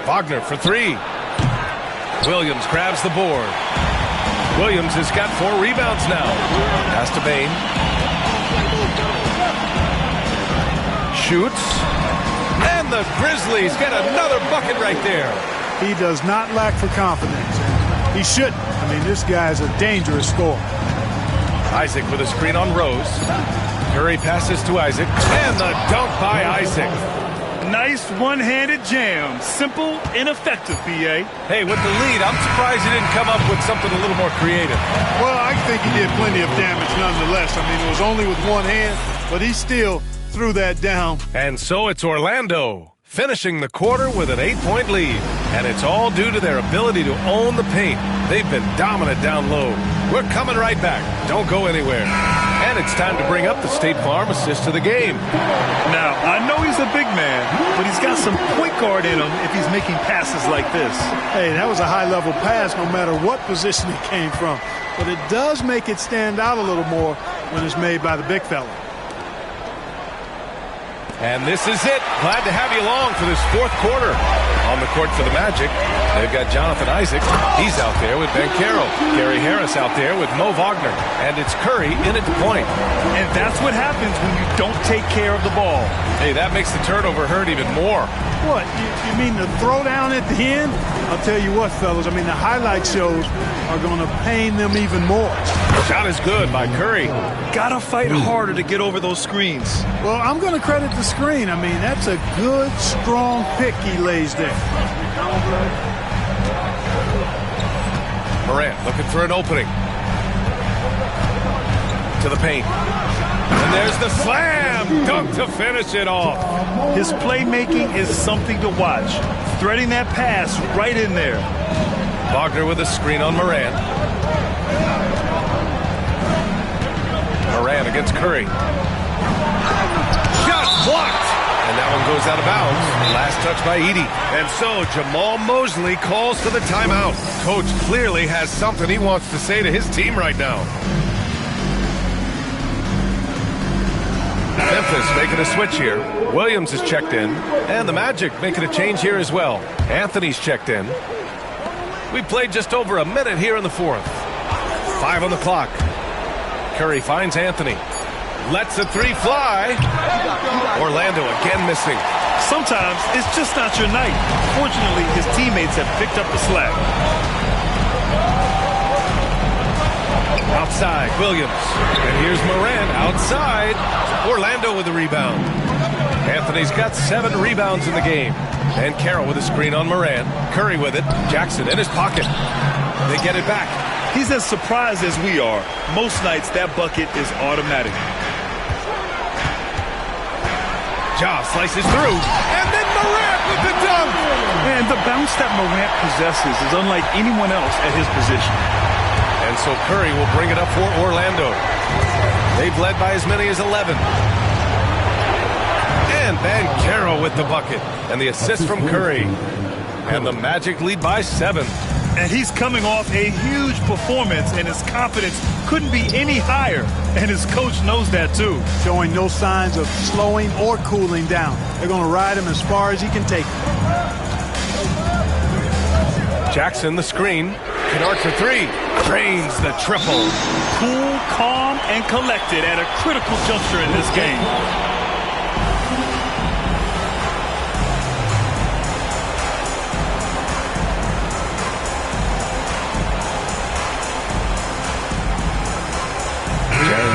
Wagner for 3. Williams grabs the board. Williams has got 4 rebounds now. Pass to Bain. Shoots. And the Grizzlies get another bucket right there. He does not lack for confidence. He shouldn't. I mean, this guy's a dangerous scorer. Isaac with a screen on Rose. Curry passes to Isaac. And the dunk by Isaac. Nice one-handed jam. Simple and effective, B.A. Hey, with the lead, I'm surprised he didn't come up with something a little more creative. Well, I think he did plenty of damage nonetheless. I mean, it was only with one hand, but he still threw that down. And so it's Orlando finishing the quarter with an 8-point lead. And it's all due to their ability to own the paint. They've been dominant down low. We're coming right back. Don't go anywhere. And it's time to bring up the State Farm assist to the game. Now, I know he's a big man, but he's got some point guard in him if he's making passes like this. Hey, that was a high-level pass no matter what position it came from. But it does make it stand out a little more when it's made by the big fella. And this is it. Glad to have you along for this fourth quarter. On the court for the Magic, they've got Jonathan Isaac. He's out there with Ben Carroll. Gary Harris out there with Mo Wagner. And it's Curry in at the point. And that's what happens when you don't take care of the ball. Hey, that makes the turnover hurt even more. What? You mean the throwdown at the end? I'll tell you what, fellas. I mean, the highlight shows are going to pain them even more. Shot is good by Curry. Gotta fight harder to get over those screens. Well, I'm going to credit the screen. I mean, that's a good, strong pick he lays there. Morant looking for an opening. to the paint. And there's the slam dunk to finish it off. His playmaking is something to watch. Threading that pass right in there. Wagner with a screen on Moran. Moran against Curry. Shot blocked. And that one goes out of bounds. Last touch by Edey. And so Jamal Mosley calls for the timeout. Coach clearly has something he wants to say to his team right now. Memphis making a switch here. Williams is checked in. And the Magic making a change here as well. Anthony's checked in. We played just over a minute here in the fourth. 5 on the clock. Curry finds Anthony. Lets the three fly. Orlando again missing. Sometimes it's just not your night. Fortunately, his teammates have picked up the slack. Outside, Williams. And here's Moran outside. Orlando with the rebound. Anthony's got 7 rebounds in the game. And Carroll with a screen on Moran. Curry with it. Jackson in his pocket. They get it back. He's as surprised as we are. Most nights, that bucket is automatic. Ja slices through. And then Morant with the dunk. And the bounce that Morant possesses is unlike anyone else at his position. And so Curry will bring it up for Orlando. They've led by as many as 11. And Banchero with the bucket. And the assist from Curry. And the Magic lead by 7. And he's coming off a huge performance, and his confidence couldn't be any higher. And his coach knows that, too. Showing no signs of slowing or cooling down. They're going to ride him as far as he can take him. Jackson, the screen. Kennard for 3. Drains the triple. Cool, calm, and collected at a critical juncture in this game.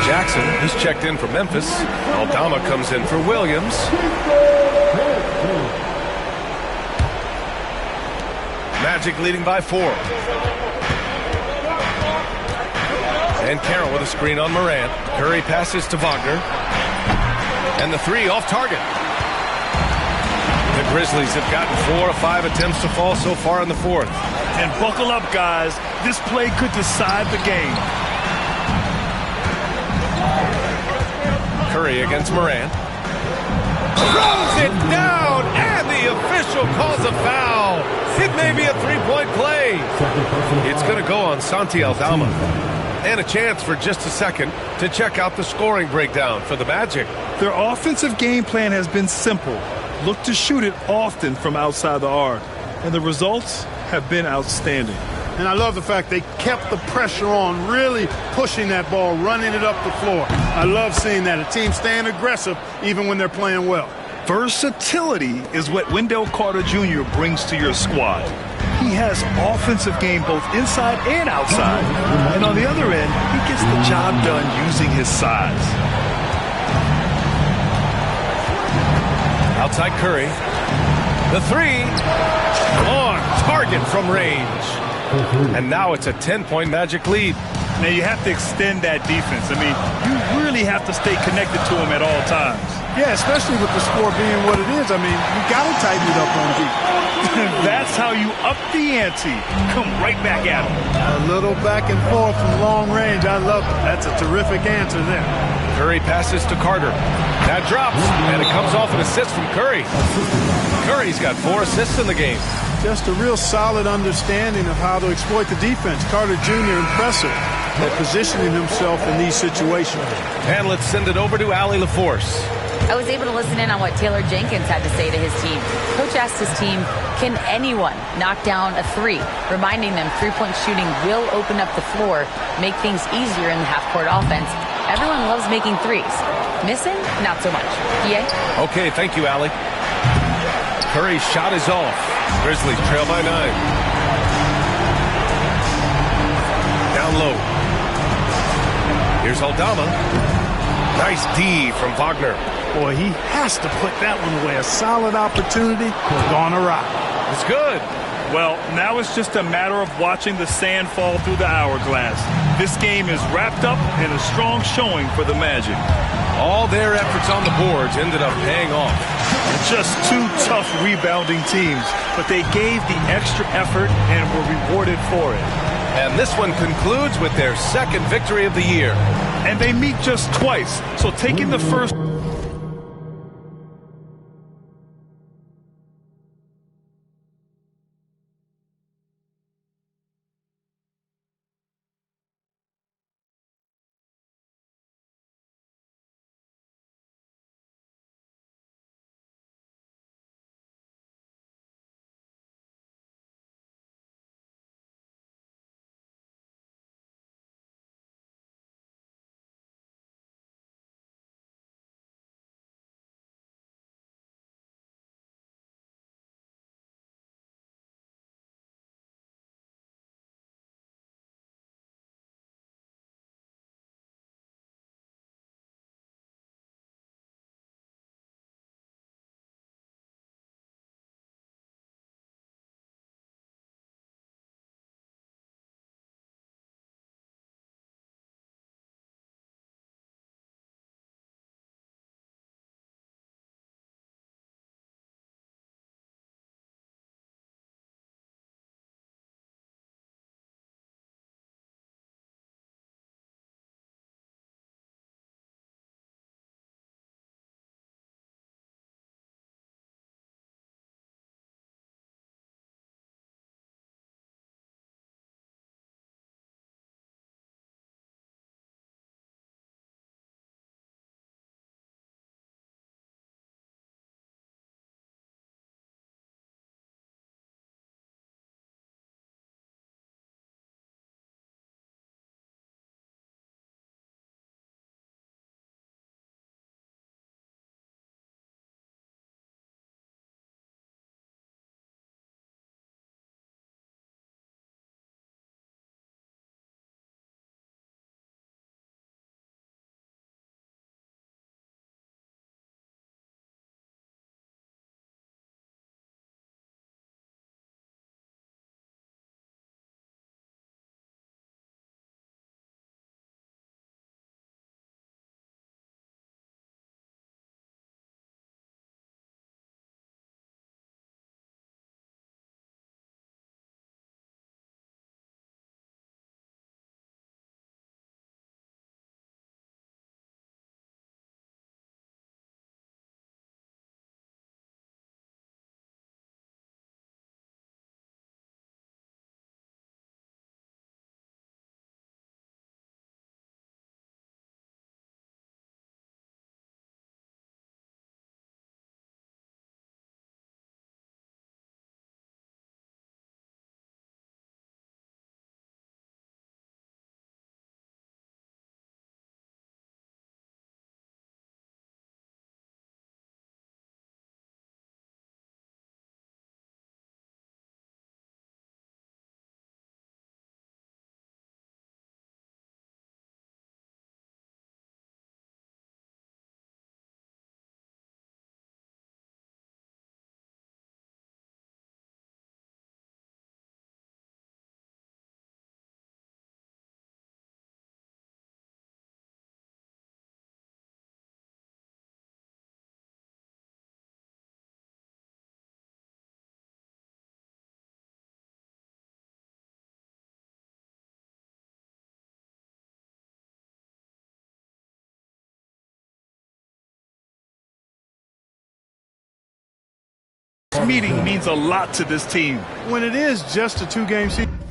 Jackson is checked in for Memphis. Aldama comes in for Williams. Magic leading by 4. And Carroll with a screen on Moran. Curry passes to Wagner. And the 3 off target. The Grizzlies have gotten 4 of 5 attempts to fall so far in the fourth. And buckle up, guys. This play could decide the game. Curry against Moran. Throws it down, and the official calls a foul. It may be a 3-point play. It's going to go on Santi Aldama. And a chance for just a second to check out the scoring breakdown for the Magic. Their offensive game plan has been simple. Look to shoot it often from outside the arc. And the results have been outstanding. And I love the fact they kept the pressure on, really pushing that ball, running it up the floor. I love seeing that. A team staying aggressive even when they're playing well. Versatility is what Wendell Carter Jr. brings to your squad. He has offensive game both inside and outside. And on the other end, he gets the job done using his size. Outside Curry. The 3 on target from range. And now it's a 10-point Magic lead. Now you have to extend that defense. I mean, you really have to stay connected to him at all times. Yeah, especially with the score being what it is. I mean, you got to tighten it up on defense. That's how you up the ante. Come right back at him. A little back and forth from long range. I love it. That's a terrific answer there. Curry passes to Carter. That drops, and it comes off an assist from Curry. Curry's got 4 assists in the game. Just a real solid understanding of how to exploit the defense. Carter Jr. impressive at positioning himself in these situations. And let's send it over to Allie LaForce. I was able to listen in on what Taylor Jenkins had to say to his team. Coach asked his team, can anyone knock down a 3? Reminding them 3-point shooting will open up the floor, make things easier in the half-court offense. Everyone loves making 3s. Missing? Not so much. Yeah? Okay, thank you, Allie. Curry's shot is off. Grizzlies trail by 9. Down low. Here's Aldama. Nice D from Wagner. Boy, he has to put that one away. A solid opportunity, gone awry. It's good. Well, now it's just a matter of watching the sand fall through the hourglass. This game is wrapped up in a strong showing for the Magic. All their efforts on the boards ended up paying off. Just two tough rebounding teams, but they gave the extra effort and were rewarded for it. And this one concludes with their second victory of the year. And they meet just twice, so taking the first... meeting means a lot to this team. When it is just a two-game season.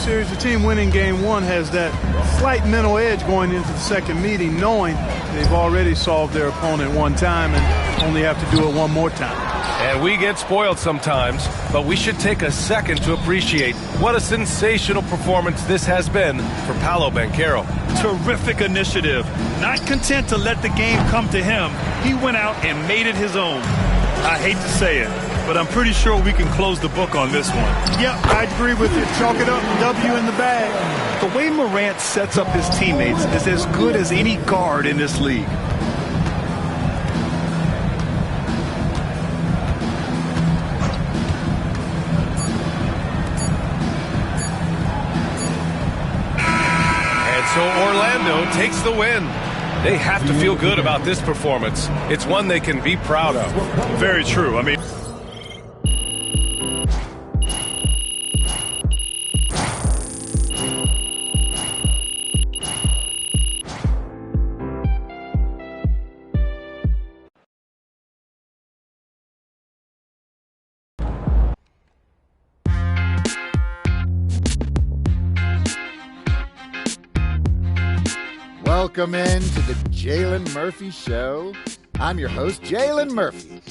series, the team winning game one has that slight mental edge going into the second meeting, knowing they've already solved their opponent one time and only have to do it one more time. And we get spoiled sometimes, but we should take a second to appreciate what a sensational performance this has been for Paolo Banchero. Terrific initiative. Not content to let the game come to him, he went out and made it his own. I hate to say it, but I'm pretty sure we can close the book on this one. Yep, I agree with you. Chalk it up, W in the bag. The way Morant sets up his teammates is as good as any guard in this league. So Orlando takes the win. They have to feel good about this performance. It's one they can be proud of. Very true. I mean, Welcome in to the Jalen Murphy Show. I'm your host, Jalen Murphy.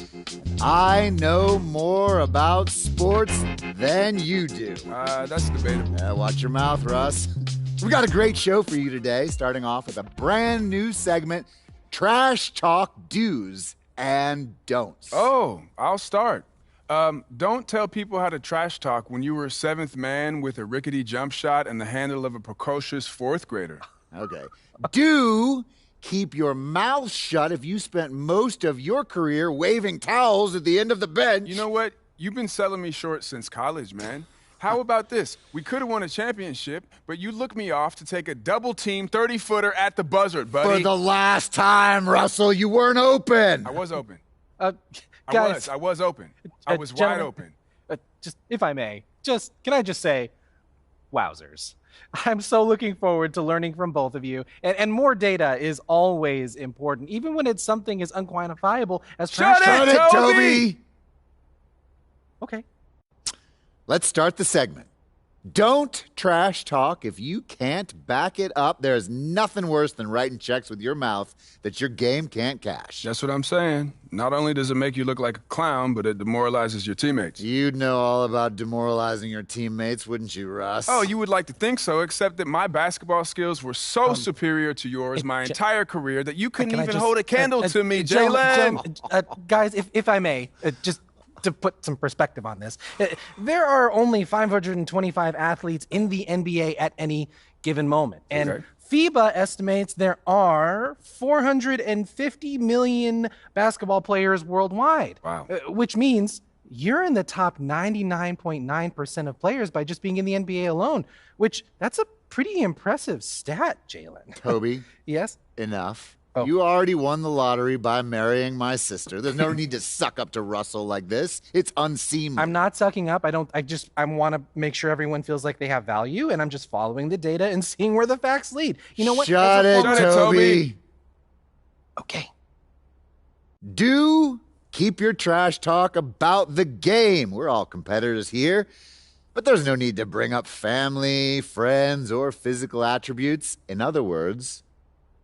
I know more about sports than you do. That's debatable. Watch your mouth, Russ. We got a great show for you today, starting off with a brand new segment, Trash Talk Do's and Don'ts. Oh, I'll start. Don't tell people how to trash talk when you were a seventh man with a rickety jump shot and the handle of a precocious fourth grader. Okay. Do keep your mouth shut if you spent most of your career waving towels at the end of the bench. You know what? You've been selling me short since college, man. How about this? We could have won a championship, but you looked me off to take a double-team 30-footer at the buzzard, buddy. For the last time, Russell, you weren't open. I was open. Guys, I was open. I was wide open. Just, if I may, can I just say, wowzers. I'm so looking forward to learning from both of you. And more data is always important, even when it's something as unquantifiable as trash talk. Shut it, Toby! Okay. Let's start the segment. Don't trash talk if you can't back it up. There's nothing worse than writing checks with your mouth that your game can't cash. That's what I'm saying. Not only does it make you look like a clown, but it demoralizes your teammates. You'd know all about demoralizing your teammates, wouldn't you, Russ? Oh, you would like to think so, except that my basketball skills were so superior to yours my entire career that you couldn't even hold a candle to me, Jalen. Guys, if I may, just to put some perspective on this, there are only 525 athletes in the NBA at any given moment. And okay. FIBA estimates there are 450 million basketball players worldwide. Wow. Which means you're in the top 99.9% of players by just being in the NBA alone, which that's a pretty impressive stat, Jalen. Toby. Yes? Enough. Oh. You already won the lottery by marrying my sister. There's no need to suck up to Russell like this. It's unseemly. I'm not sucking up. I want to make sure everyone feels like they have value, and I'm just following the data and seeing where the facts lead. You know what? Shut it, Toby. Okay. Do keep your trash talk about the game. We're all competitors here, but there's no need to bring up family, friends, or physical attributes. In other words,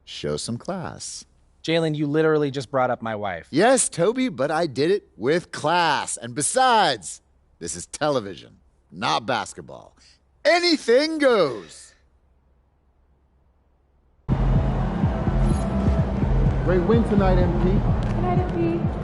show some class. Jalen, you literally just brought up my wife. Yes, Toby, but I did it with class. And besides, this is television, not basketball. Anything goes. Great win tonight, MP. Good night, MP.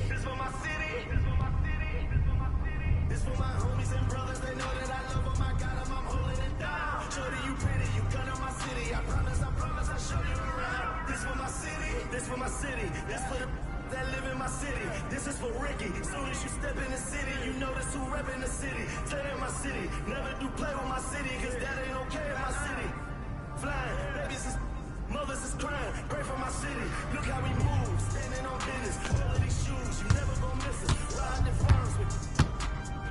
This for my city. This for my homies and brothers. They know that I love them. I got them. I'm holding it down. Shorty, you pretty. You gun on my city. I promise, I'll show you around. This for my city. This for my city. This for the that live in my city. This is for Ricky. Soon as you step in the city, you notice who rep in the city. Stay in my city. Never do play with my city, cause that ain't okay in my city. Flying, babies is mothers is crying. Pray for my city. Look how we move. Standing on business. All of these shoes, you never gon' miss it. Riding in farms with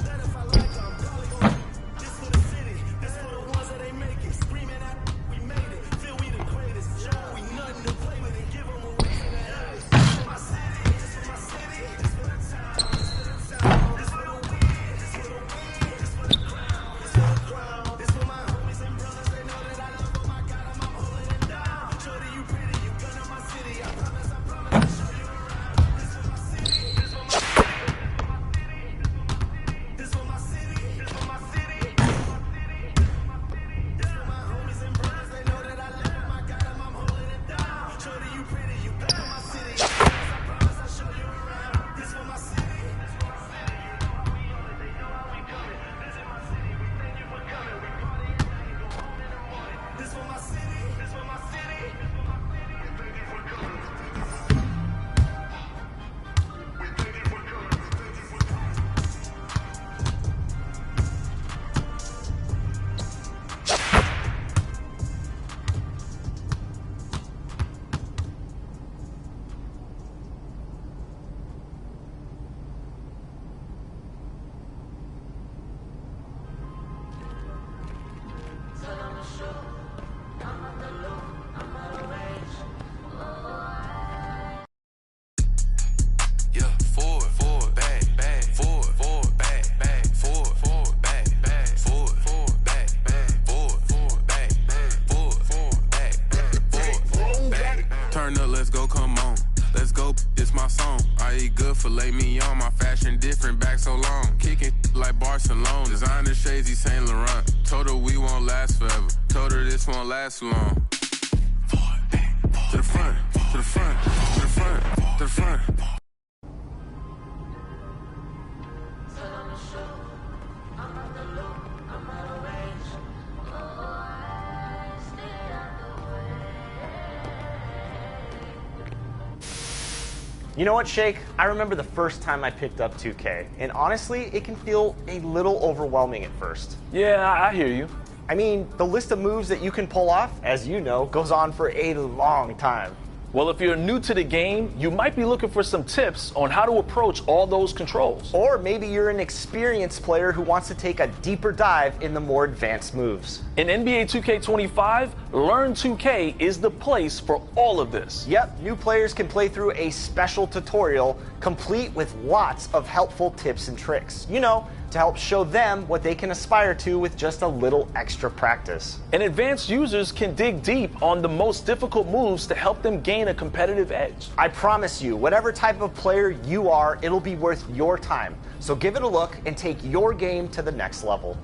that if I like I'm probably gon' this for the city. This for the ones that ain't make it. Screaming at we made it. Feel we the greatest. Show we nothing to play with and give them a reason to have it. Filet mignon, my fashion different, back so long. Kicking like Barcelona, designer shades, Saint Laurent. Told her we won't last forever, told her this won't last long. To the front, to the front, to the front, to the front. You know what, Shake? I remember the first time I picked up 2K, and honestly, it can feel a little overwhelming at first. Yeah, I hear you. I mean, the list of moves that you can pull off, as you know, goes on for a long time. Well, if you're new to the game, you might be looking for some tips on how to approach all those controls. Or maybe you're an experienced player who wants to take a deeper dive in the more advanced moves. In NBA 2K25, Learn 2K is the place for all of this. Yep, new players can play through a special tutorial complete with lots of helpful tips and tricks. You know, to help show them what they can aspire to with just a little extra practice. And advanced users can dig deep on the most difficult moves to help them gain a competitive edge. I promise you, whatever type of player you are, it'll be worth your time. So give it a look and take your game to the next level.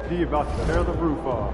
MP about to tear the roof off.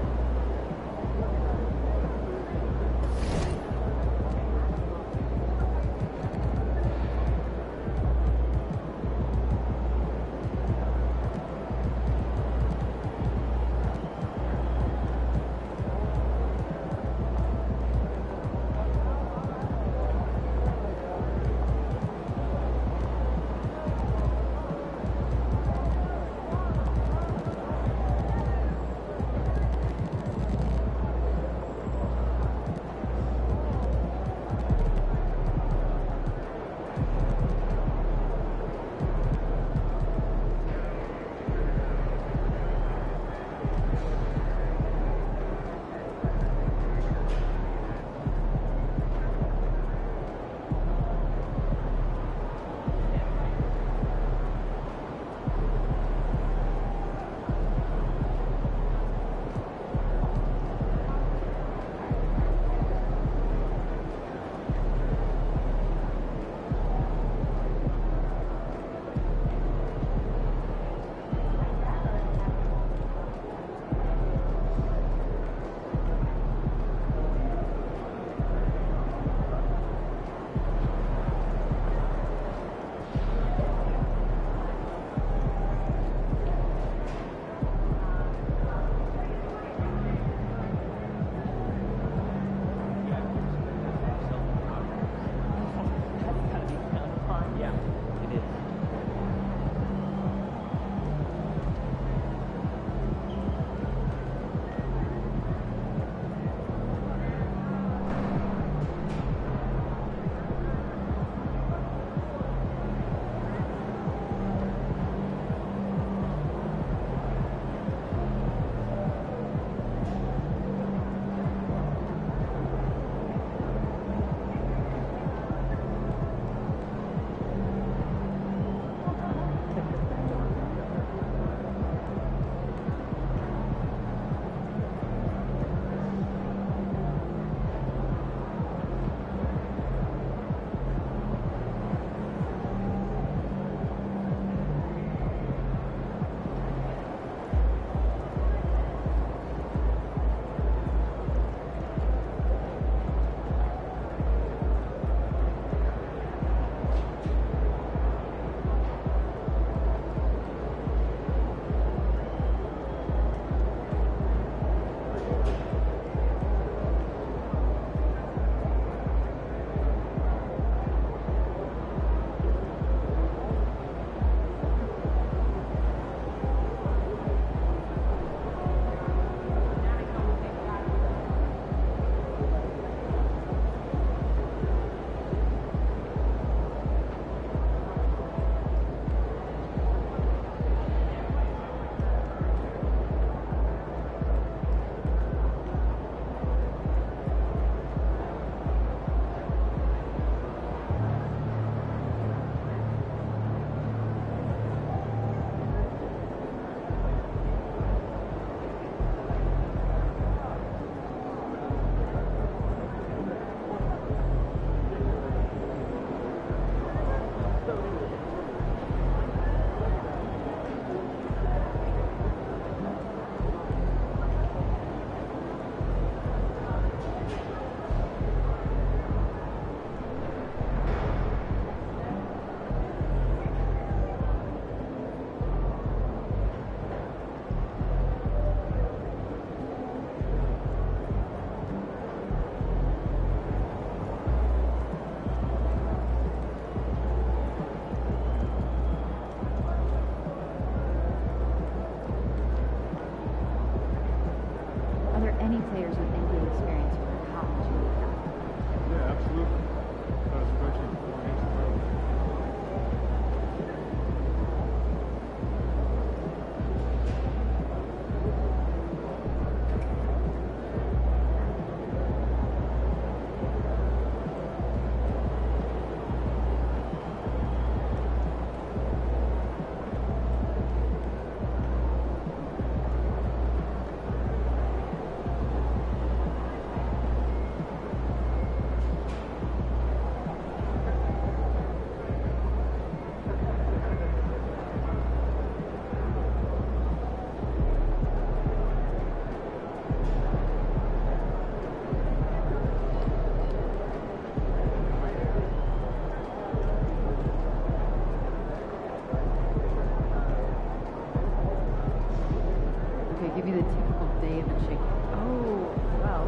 give you the typical day of a chicken? Oh, well,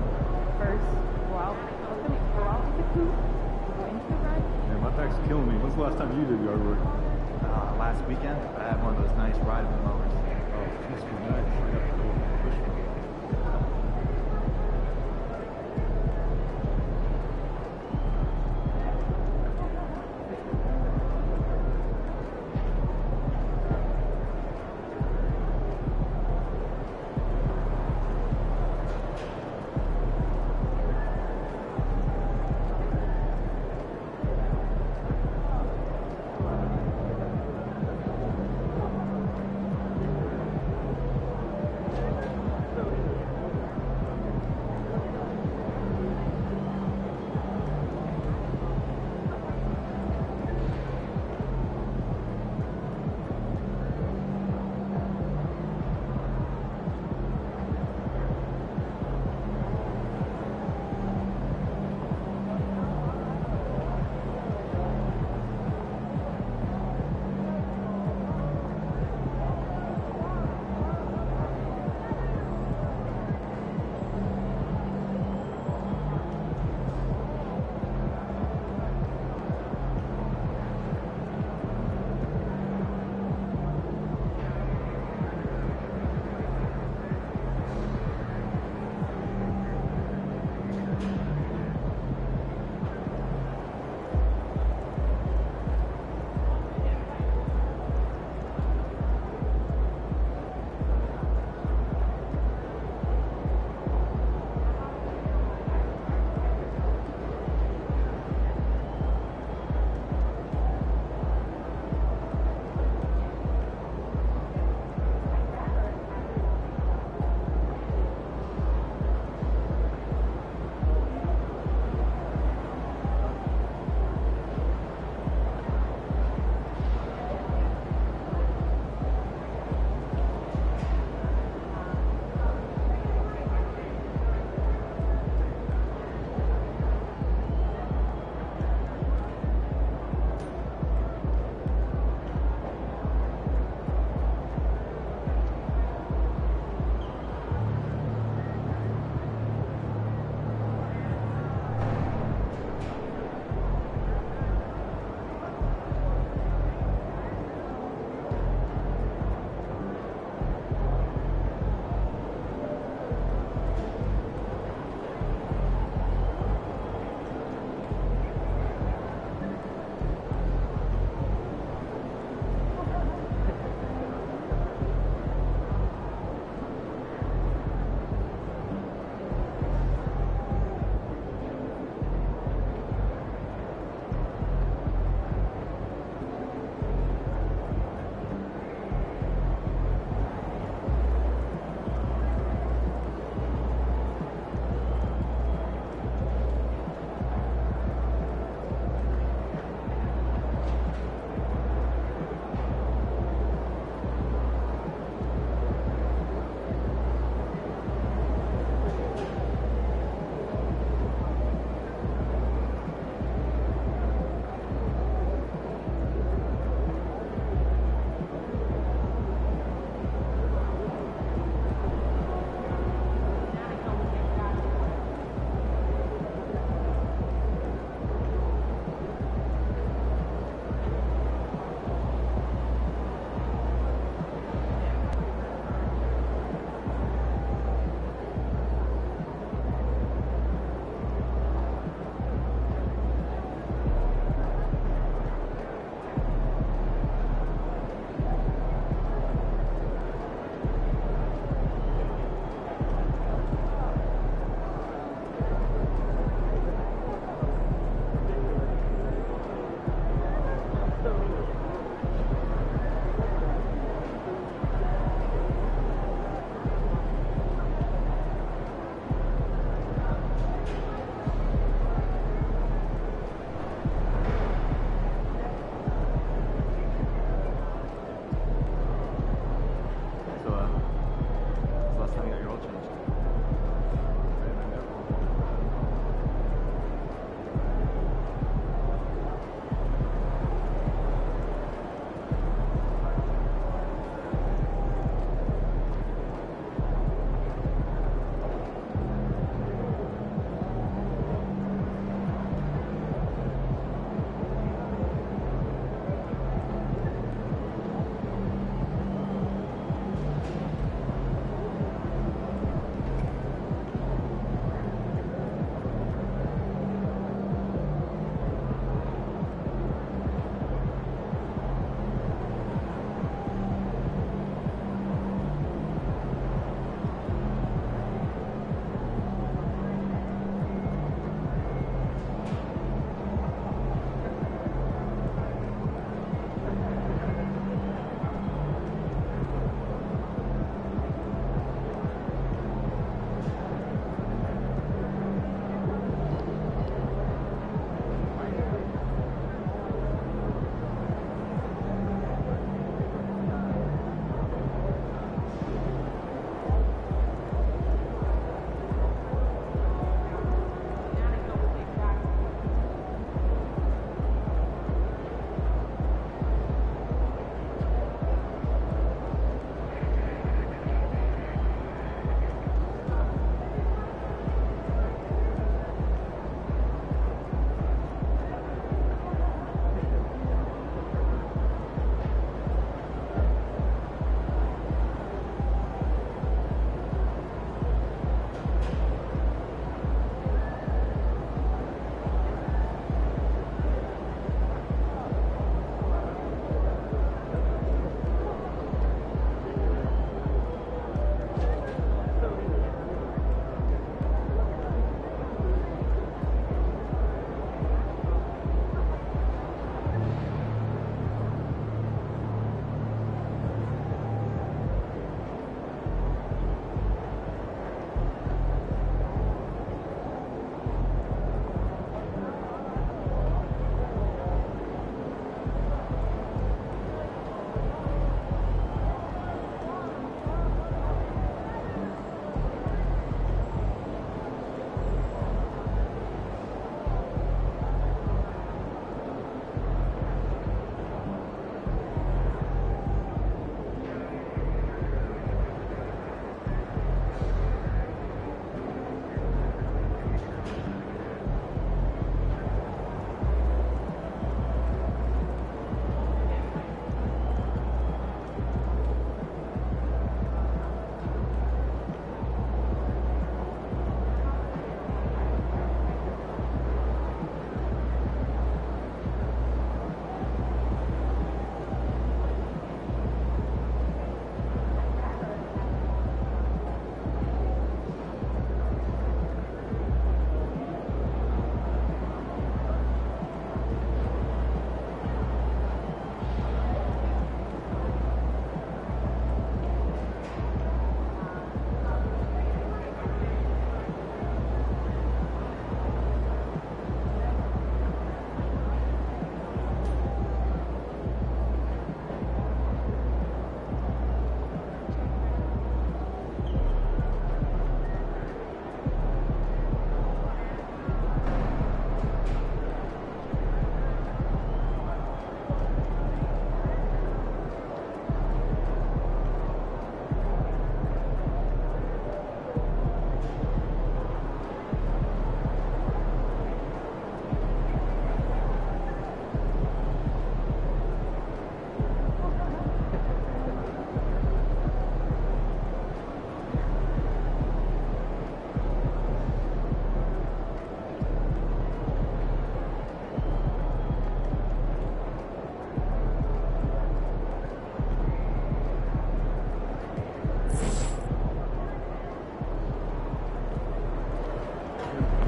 first, go out with the coop, go into the run. Yeah, my back's killing me. When's the last time you did yard work? Last weekend, I had one of those nice rideable mowers. Oh, must be nice. I got the old push one.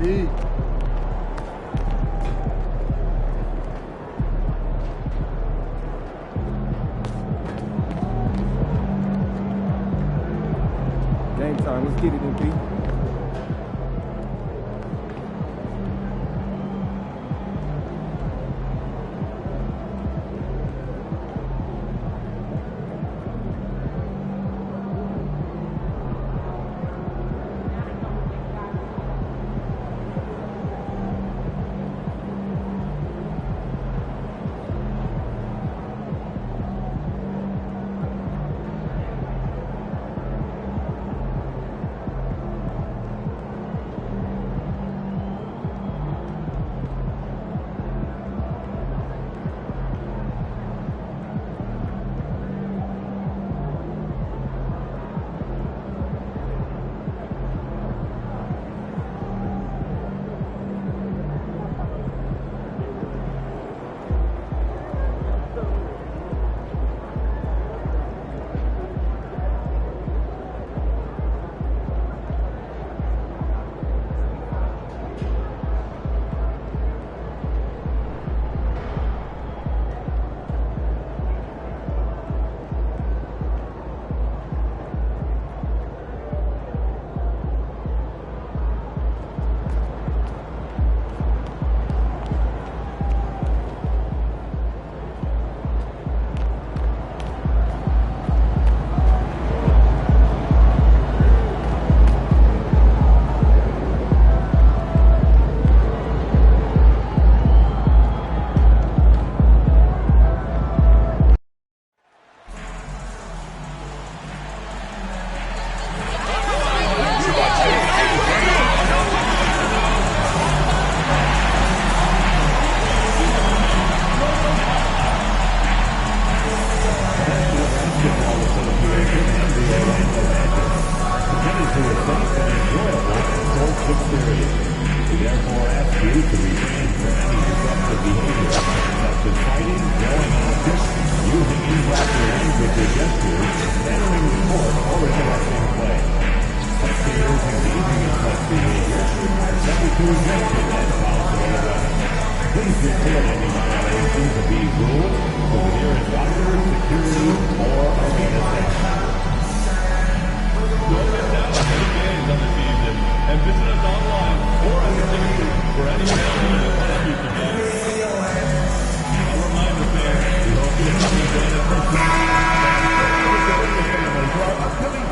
Game time. Let's get it, MP.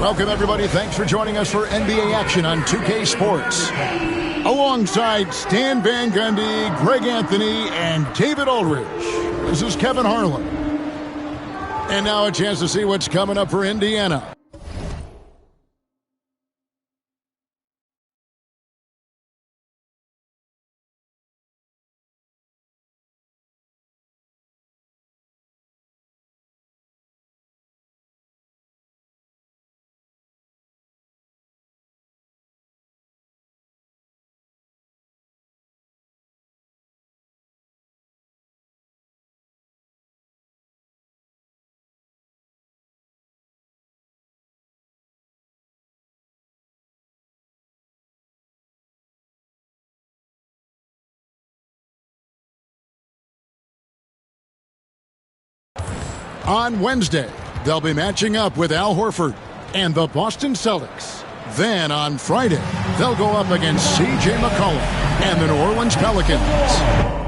Welcome, everybody. Thanks for joining us for NBA action on 2K Sports. Alongside Stan Van Gundy, Greg Anthony, and David Aldridge, this is Kevin Harlan. And now a chance to see what's coming up for Indiana. On Wednesday, they'll be matching up with Al Horford and the Boston Celtics. Then on Friday, they'll go up against C.J. McCollum and the New Orleans Pelicans.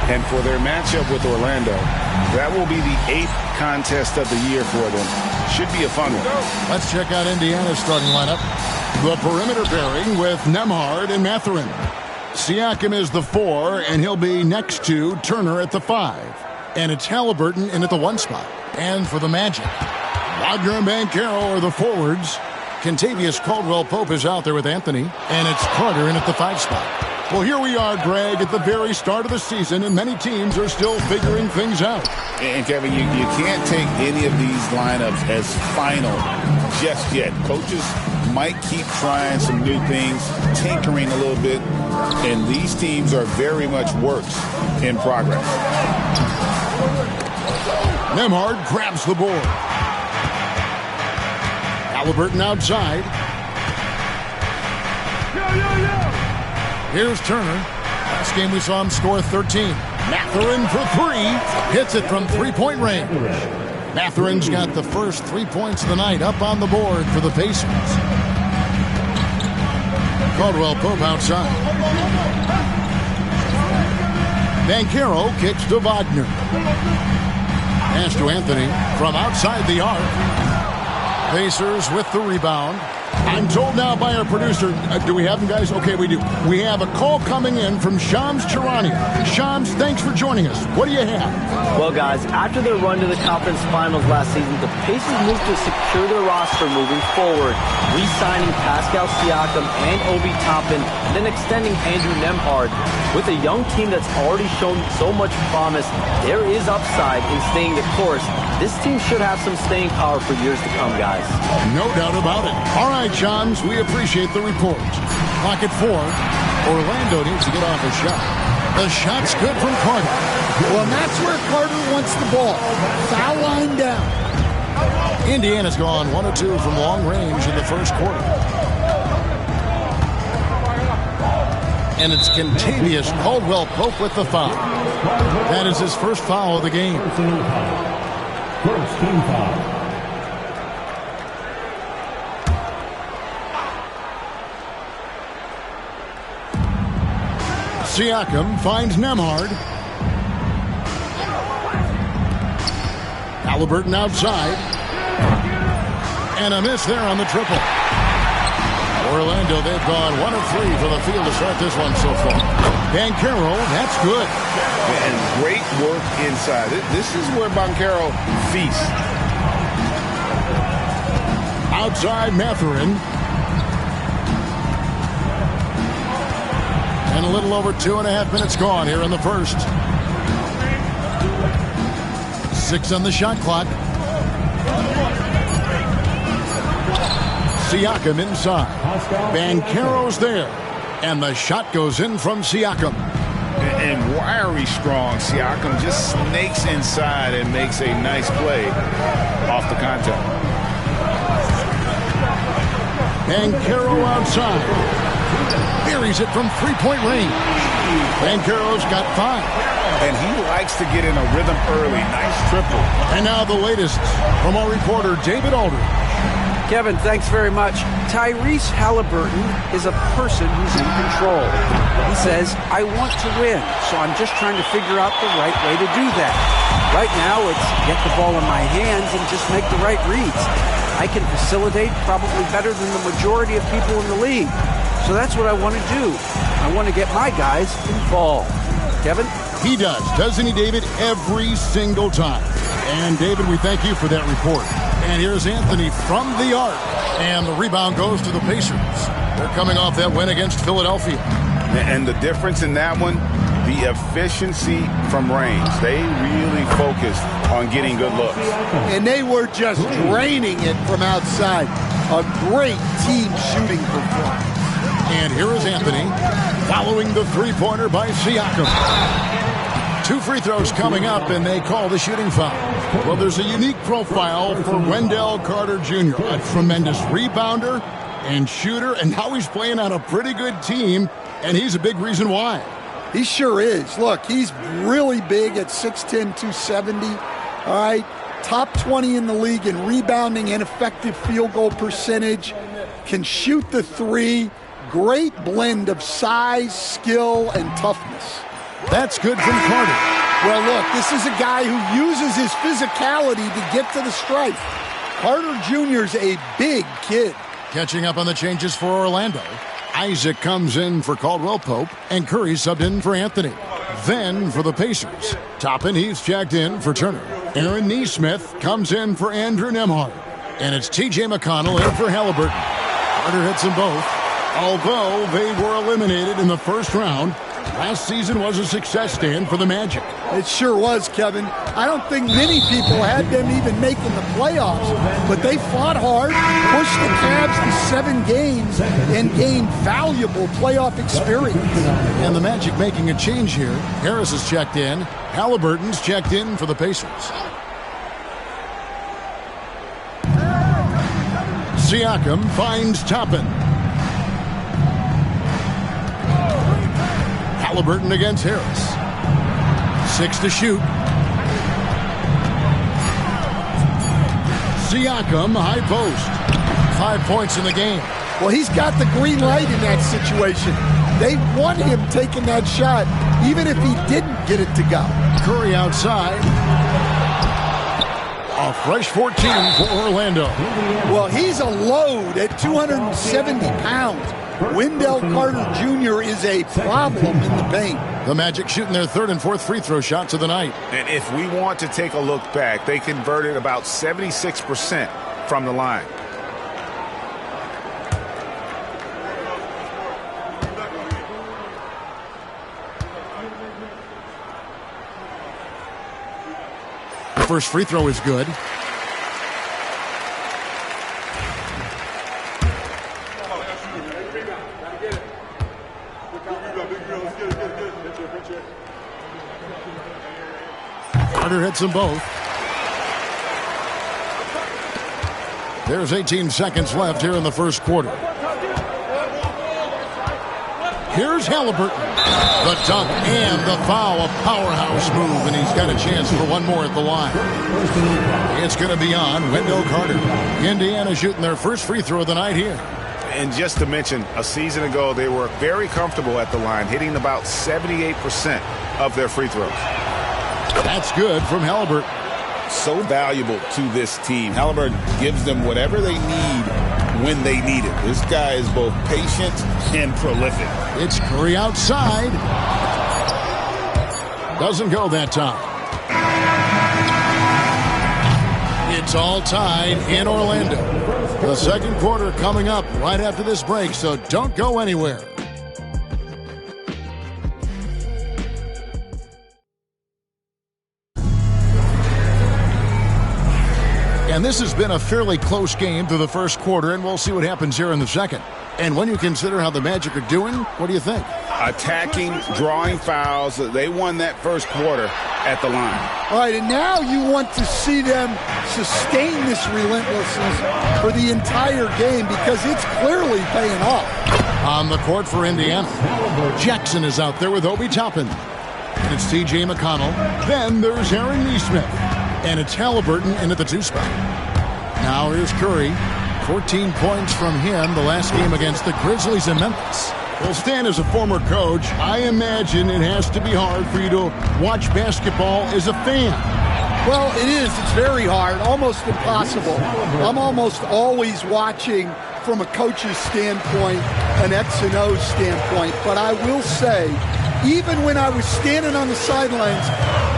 And for their matchup with Orlando, that will be the 8th contest of the year for them. Should be a fun one. Let's check out Indiana's starting lineup. The perimeter pairing with Nembhard and Mathurin. Siakam is the 4, and he'll be next to Turner at the 5. And it's Halliburton in at the 1 spot. And for the Magic, Wagner and Banchero are the forwards. Kentavious Caldwell-Pope is out there with Anthony. And it's Carter in at the 5 spot. Well, here we are, Greg, at the very start of the season, and many teams are still figuring things out. And, Kevin, you can't take any of these lineups as final just yet. Coaches might keep trying some new things, tinkering a little bit, and these teams are very much works in progress. Nembhard grabs the board. Halliburton outside. Here's Turner. Last game we saw him score 13. Mathurin for 3. Hits it from 3-point range. Mathurin's got the first 3 points of the night up on the board for the Pacers. Caldwell-Pope outside. Banchero kicks to Wagner. Pass to Anthony from outside the arc. Pacers with the rebound. I'm told now by our producer, do we have them, guys? Okay, we do. We have a call coming in from Shams Charania. Shams, thanks for joining us. What do you have? Well, guys, after their run to the conference finals last season, the Pacers moved to secure their roster moving forward, re-signing Pascal Siakam and Obi Toppin, and then extending Andrew Nembhard. With a young team that's already shown so much promise, there is upside in staying the course. This team should have some staying power for years to come, guys. No doubt about it. All right, Shams, we appreciate the report. Clock at 4. Orlando needs to get off a shot. The shot's good from Carter. Well, and that's where Carter wants the ball. Foul line down. Indiana's gone 1 of 2 from long range in the first quarter. And it's Kentavious Caldwell-Pope with the foul. That is his first foul of the game. First team foul. Siakam finds Nembhard. Halliburton outside. And a miss there on the triple. Orlando, they've gone 1 of 3 for the field to start this one so far. Banchero, that's good. And great work inside. This is where Banchero feasts. Outside Mathurin. And a little over 2.5 minutes gone here in the first. 6 on the shot clock. Siakam inside. Banchero's there. And the shot goes in from Siakam. And wiry strong. Siakam just snakes inside and makes a nice play off the contact. Banchero outside. Buries it from 3-point range. Banchero's got 5. And he likes to get in a rhythm early. Nice triple. And now the latest from our reporter, David Aldridge. Kevin, thanks very much. Tyrese Halliburton is a person who's in control. He says, I want to win, so I'm just trying to figure out the right way to do that. Right now, it's get the ball in my hands and just make the right reads. I can facilitate probably better than the majority of people in the league. So that's what I want to do. I want to get my guys involved. Kevin? He does, doesn't he, David? Every single time. And, David, we thank you for that report. And here's Anthony from the arc. And the rebound goes to the Pacers. They're coming off that win against Philadelphia. And the difference in that one, the efficiency from range. They really focused on getting good looks. And they were just draining it from outside. A great team shooting performance. And here is Anthony following the three-pointer by Siakam. 2 free throws coming up, and they call the shooting foul. Well, there's a unique profile for Wendell Carter Jr., a tremendous rebounder and shooter, and now he's playing on a pretty good team, and he's a big reason why. He sure is. Look, he's really big at 6'10", 270. All right, top 20 in the league in rebounding and effective field goal percentage. Can shoot the 3. Great blend of size, skill, and toughness. That's good from Carter. Well, look, this is a guy who uses his physicality to get to the stripe. Carter Jr.'s a big kid. Catching up on the changes for Orlando. Isaac comes in for Caldwell Pope, and Curry subbed in for Anthony. Then for the Pacers, Toppin, he's checked in for Turner. Aaron Nesmith comes in for Andrew Nembhard. And it's T.J. McConnell in for Halliburton. Carter hits them both. Although they were eliminated in the first round, last season was a success stand for the Magic. It sure was, Kevin. I don't think many people had them even making the playoffs, but they fought hard, pushed the Cavs to 7 games, and gained valuable playoff experience. And the Magic making a change here. Harris is checked in. Halliburton's checked in for the Pacers. Siakam finds Toppin. Halliburton against Harris. 6 to shoot. Siakam, high post. 5 points in the game. Well, he's got the green light in that situation. They want him taking that shot, even if he didn't get it to go. Curry outside. A fresh 14 for Orlando. Well, he's a load at 270 pounds. Wendell Carter Jr. is a problem in the paint. The Magic shooting their 3rd and 4th free throw shots of the night. And if we want to take a look back, they converted about 76% from the line. The first free throw is good. Carter hits them both. There's 18 seconds left here in the first quarter. Here's Halliburton. The dunk and the foul, a powerhouse move, and he's got a chance for one more at the line. It's going to be on Wendell Carter. Indiana shooting their first free throw of the night here. And just to mention, a season ago, they were very comfortable at the line, hitting about 78% of their free throws. That's good from Halliburton. So valuable to this team. Halliburton gives them whatever they need when they need it. This guy is both patient and prolific. It's Curry outside. Doesn't go that time. It's all tied in Orlando. The second quarter coming up right after this break, so don't go anywhere. And this has been a fairly close game through the first quarter, and we'll see what happens here in the second. And when you consider how the Magic are doing, what do you think? Attacking, drawing fouls. They won that first quarter at the line. All right, and now you want to see them sustain this relentlessness for the entire game because it's clearly paying off. On the court for Indiana, Jackson is out there with Obi Toppin. And it's T.J. McConnell. Then there's Aaron Nesmith. And it's Halliburton in at the 2 spot. Now here's Curry. 14 points from him the last game against the Grizzlies in Memphis. Well, Stan, as a former coach, I imagine it has to be hard for you to watch basketball as a fan. Well, it is. It's very hard, almost impossible. I'm almost always watching from a coach's standpoint, an X and O standpoint. But I will say, even when I was standing on the sidelines,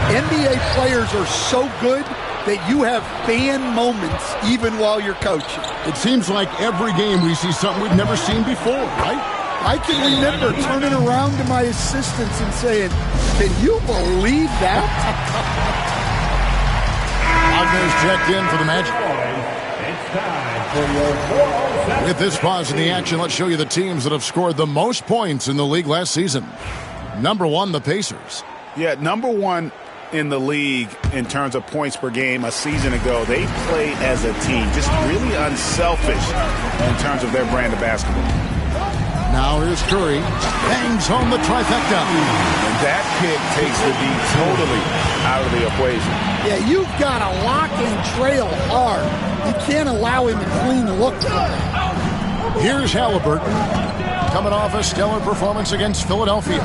NBA players are so good that you have fan moments even while you're coaching. It seems like every game we see something we've never seen before, right? I can remember turning around to my assistants and saying, can you believe that? Wagner's checked in for the Magic. With this pause in the action, let's show you the teams that have scored the most points in the league last season. Number 1, the Pacers. Yeah, number 1 in the league in terms of points per game a season ago. They play as a team, just really unselfish in terms of their brand of basketball. Now here's Curry, bangs home the trifecta. And that kick takes the D totally out of the equation. Yeah, you've got to lock and trail hard. You can't allow him a clean look. Here's Halliburton, coming off a stellar performance against Philadelphia.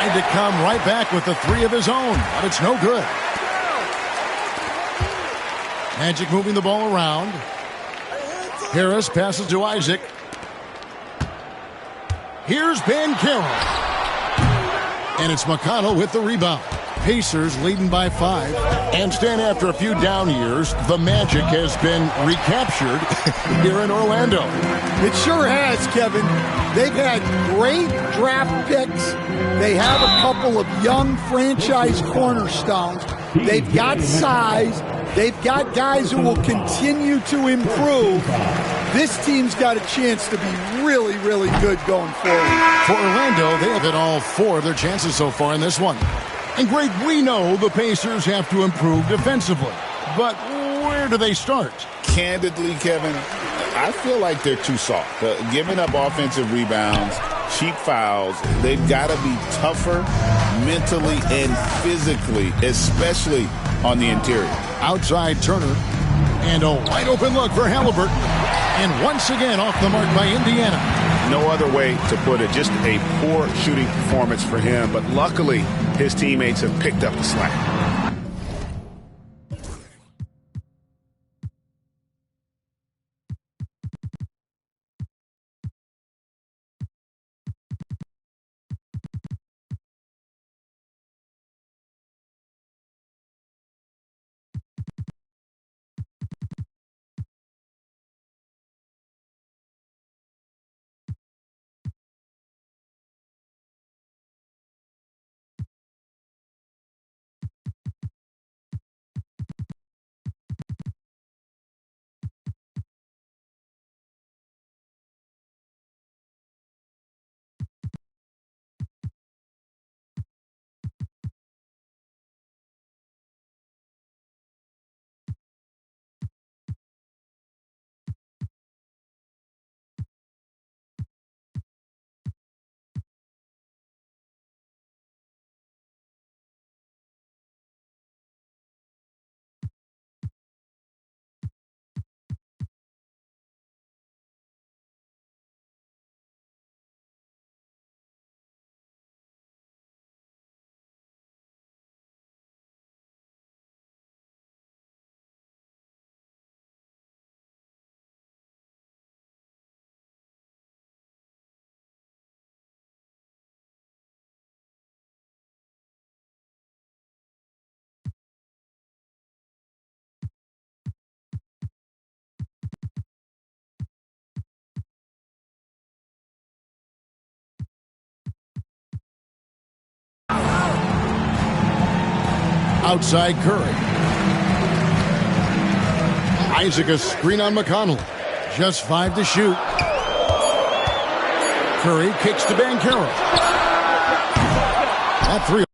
tried to come right back with the three of his own, but it's no good. Magic moving the ball around. Harris passes to Isaac. Here's Banchero. And it's McConnell with the rebound. Pacers leading by 5. And Stan, after a few down years, the Magic has been recaptured here in Orlando. It sure has, Kevin. They've had great draft picks. They have a couple of young franchise cornerstones. They've got size. They've got guys who will continue to improve. This team's got a chance to be really, really good going forward. For Orlando, they have hit all 4 of their chances so far in this one. And Greg, we know the Pacers have to improve defensively. But where do they start? Candidly, Kevin, I feel like they're too soft. Giving up offensive rebounds, cheap fouls, they've got to be tougher mentally and physically, especially on the interior. Outside Turner. And a wide open look for Halliburton. And once again off the mark by Indiana. No other way to put it. Just a poor shooting performance for him. But luckily, his teammates have picked up the slack. Outside Curry. Isaac a screen on McConnell. Just 5 to shoot. Curry kicks to Banchero. That 3.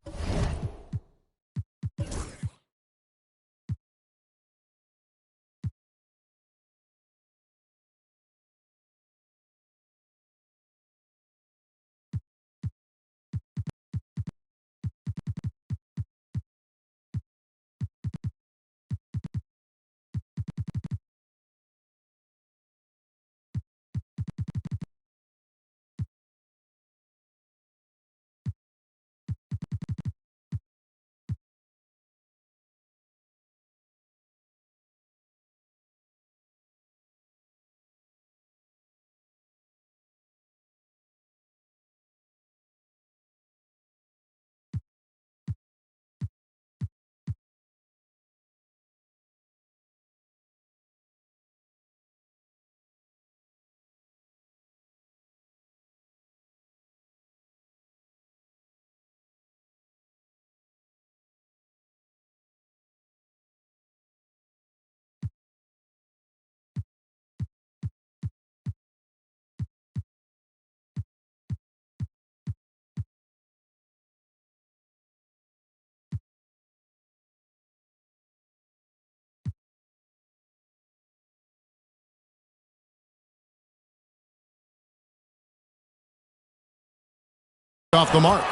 Off the mark.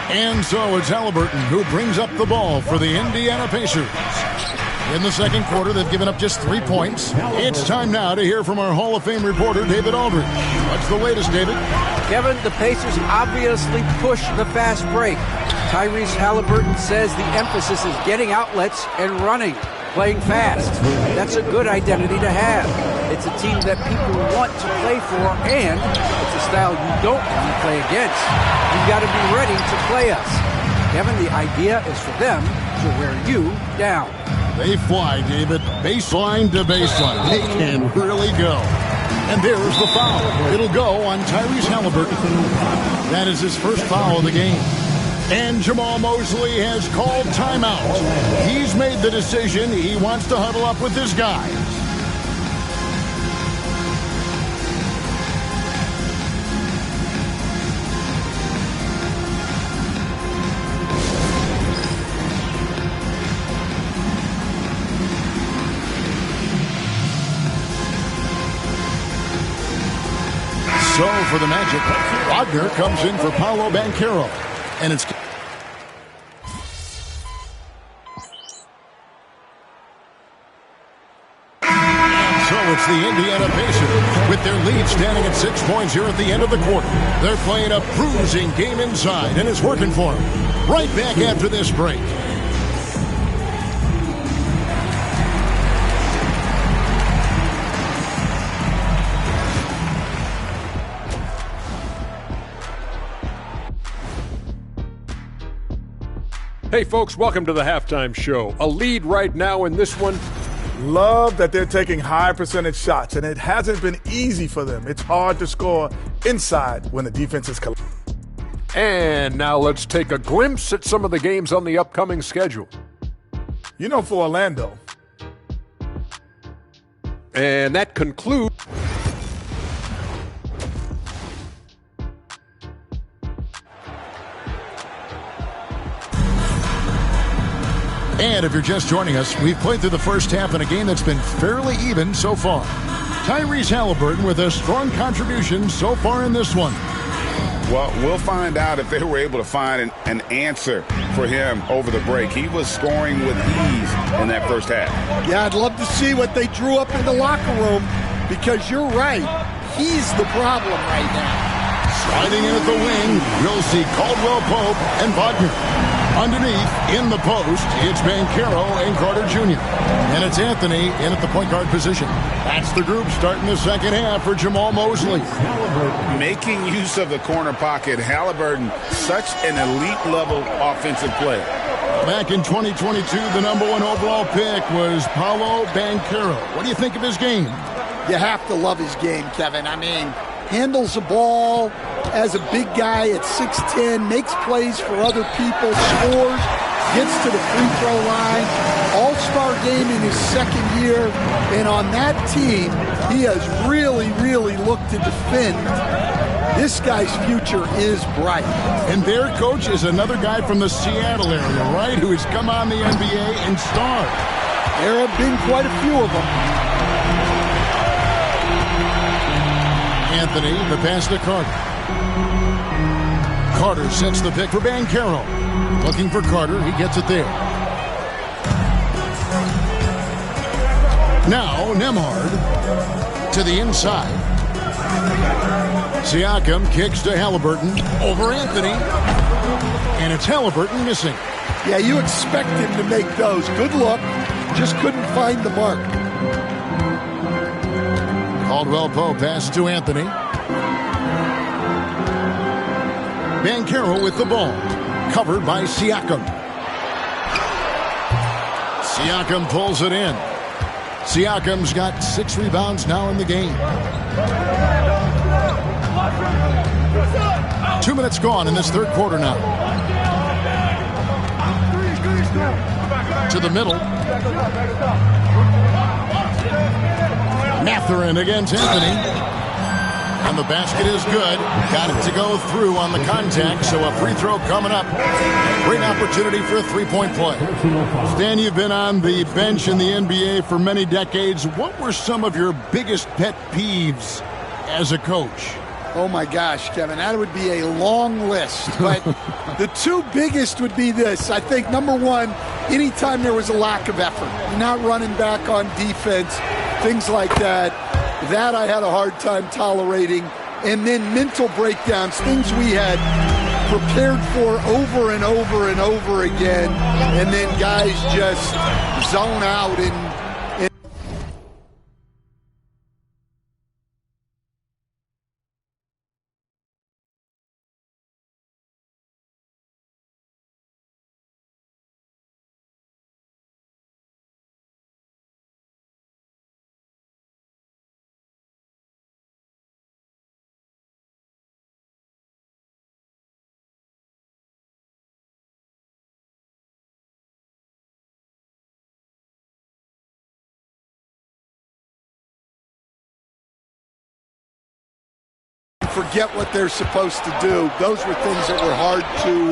And so it's Halliburton who brings up the ball for the Indiana Pacers. In the second quarter, they've given up just 3 points. It's time now to hear from our Hall of Fame reporter, David Aldridge. What's the latest, David? Kevin, the Pacers obviously push the fast break. Tyrese Halliburton says the emphasis is getting outlets and running, playing fast. That's a good identity to have. It's a team that people want to play for, and it's a style you don't want to play against. You've got to be ready to play us. Kevin, the idea is for them to wear you down. They fly, David. Baseline to baseline. They can really go. And there's the foul. It'll go on Tyrese Halliburton. That is his first foul of the game. And Jamal Mosley has called timeout. He's made the decision. He wants to huddle up with his guys. So for the Magic, Wagner comes in for Paolo Banchero. And it's... So it's the Indiana Pacers with their lead standing at 6 points here at the end of the quarter. They're playing a bruising game inside, and it's working for them. Right back after this break. Hey, folks, welcome to the Halftime Show. A lead right now in this one. Love that they're taking high percentage shots, and it hasn't been easy for them. It's hard to score inside when the defense is collapsing. And now let's take a glimpse at some of the games on the upcoming schedule. You know, for Orlando. And that concludes... And if you're just joining us, we've played through the first half in a game that's been fairly even so far. Tyrese Halliburton with a strong contribution so far in this one. Well, we'll find out if they were able to find an answer for him over the break. He was scoring with ease in that first half. Yeah, I'd love to see what they drew up in the locker room, because you're right. He's the problem right now. Sliding in at the wing, we'll see Caldwell Pope and Wagner. Underneath, in the post, it's Banchero and Carter Jr. And it's Anthony in at the point guard position. That's the group starting the second half for Jamal Mosley. Making use of the corner pocket, Halliburton, such an elite-level offensive player. Back in 2022, the #1 overall pick was Paolo Banchero. What do you think of his game? You have to love his game, Kevin. I mean, handles the ball as a big guy at 6'10", makes plays for other people, scores, gets to the free throw line. All-star game in his second year, and on that team, he has really, really looked to defend. This guy's future is bright. And their coach is another guy from the Seattle area, right, who has come on the NBA and starred. There have been quite a few of them. Anthony, the pass to Carter. Carter sets the pick for Banchero. Looking for Carter. He gets it there. Now, Nembhard to the inside. Siakam kicks to Halliburton over Anthony. And it's Halliburton missing. Yeah, you expect him to make those. Good look. Just couldn't find the mark. Caldwell Pope passes to Anthony. Banchero with the ball. Covered by Siakam. Siakam pulls it in. Siakam's got 6 rebounds now in the game. 2 minutes gone in this third quarter now. To the middle. Mathurin against Anthony. And the basket is good. Got it to go through on the contact, so a free throw coming up. Great opportunity for a three-point play. Stan, you've been on the bench in the NBA for many decades. What were some of your biggest pet peeves as a coach? Oh, my gosh, Kevin, that would be a long list. But the two biggest would be this. I think, number one, anytime there was a lack of effort, you're not running back on defense, things like that, that I had a hard time tolerating. And then mental breakdowns, things we had prepared for over and over and over again, and then guys just zone out and forget what they're supposed to do. Those were things that were hard to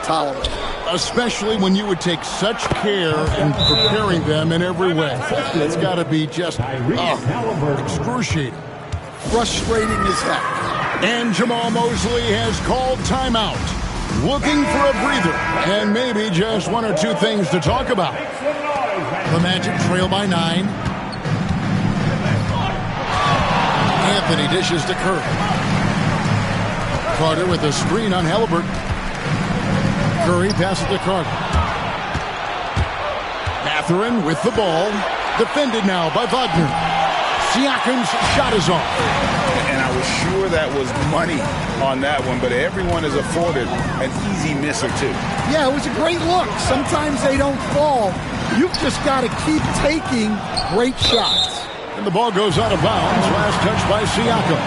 tolerate. Especially when you would take such care in preparing them in every way. It's got to be just excruciating. Frustrating as heck. And Jamal Mosley has called timeout. Looking for a breather and maybe just one or two things to talk about. The Magic trail by 9. Anthony dishes to Curry. Carter with a screen on Haliburton. Curry passes to Carter. Mathurin with the ball. Defended now by Wagner. Siakam's shot is off. And I was sure that was money on that one, but everyone is afforded an easy miss or two. Yeah, it was a great look. Sometimes they don't fall. You've just got to keep taking great shots. And the ball goes out of bounds. Last touch by Siakam.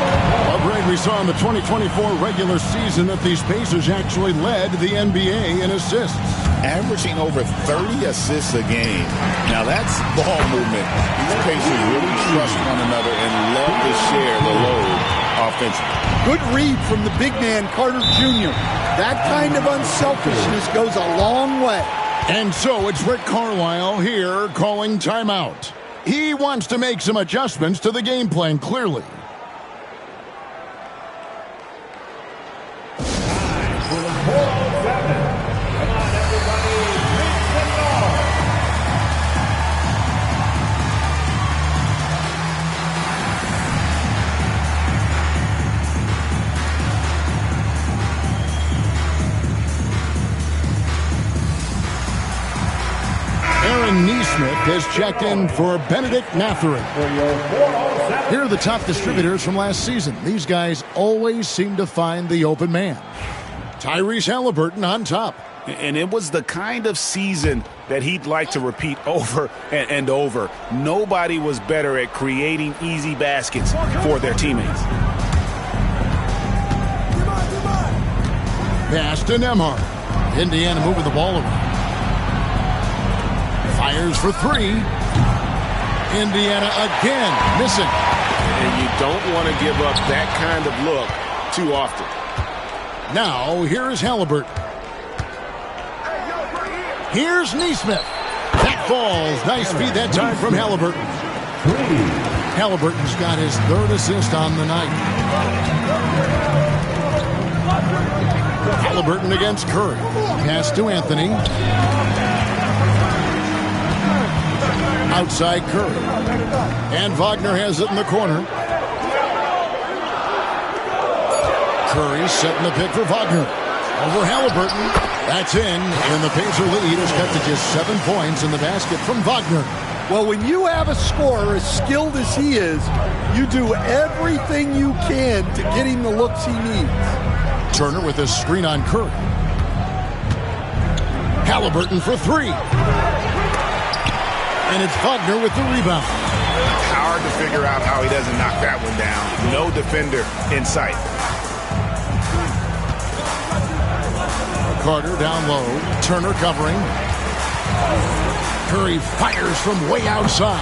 Well, Greg, we saw in the 2024 regular season that these Pacers actually led the NBA in assists. Averaging over 30 assists a game. Now that's ball movement. These Pacers really trust one another and love to share the load offensively. Good read from the big man, Carter Jr. That kind of unselfishness goes a long way. And so it's Rick Carlisle here calling timeout. He wants to make some adjustments to the game plan, clearly. Aaron Nesmith has checked in for Benedict Mathurin. Here are the top distributors from last season. These guys always seem to find the open man. Tyrese Haliburton on top. And it was the kind of season that he'd like to repeat over and over. Nobody was better at creating easy baskets for their teammates. Pass to Nembhard. Indiana moving the ball around. Fires for 3. Indiana again missing. And you don't want to give up that kind of look too often. Now, here's Haliburton. Here's Nesmith. That falls. Nice feed that time from Haliburton. Haliburton's got his 3rd assist on the night. Haliburton against Curry. Pass to Anthony. Outside Curry. And Wagner has it in the corner. Curry setting the pick for Wagner. Over Haliburton. That's in. And the Pacer lead is cut to just 7 points in the basket from Wagner. Well, when you have a scorer as skilled as he is, you do everything you can to get him the looks he needs. Turner with a screen on Curry. Haliburton for 3. And it's Wagner with the rebound. Hard to figure out how he doesn't knock that one down. No defender in sight. Carter down low. Turner covering. Curry fires from way outside.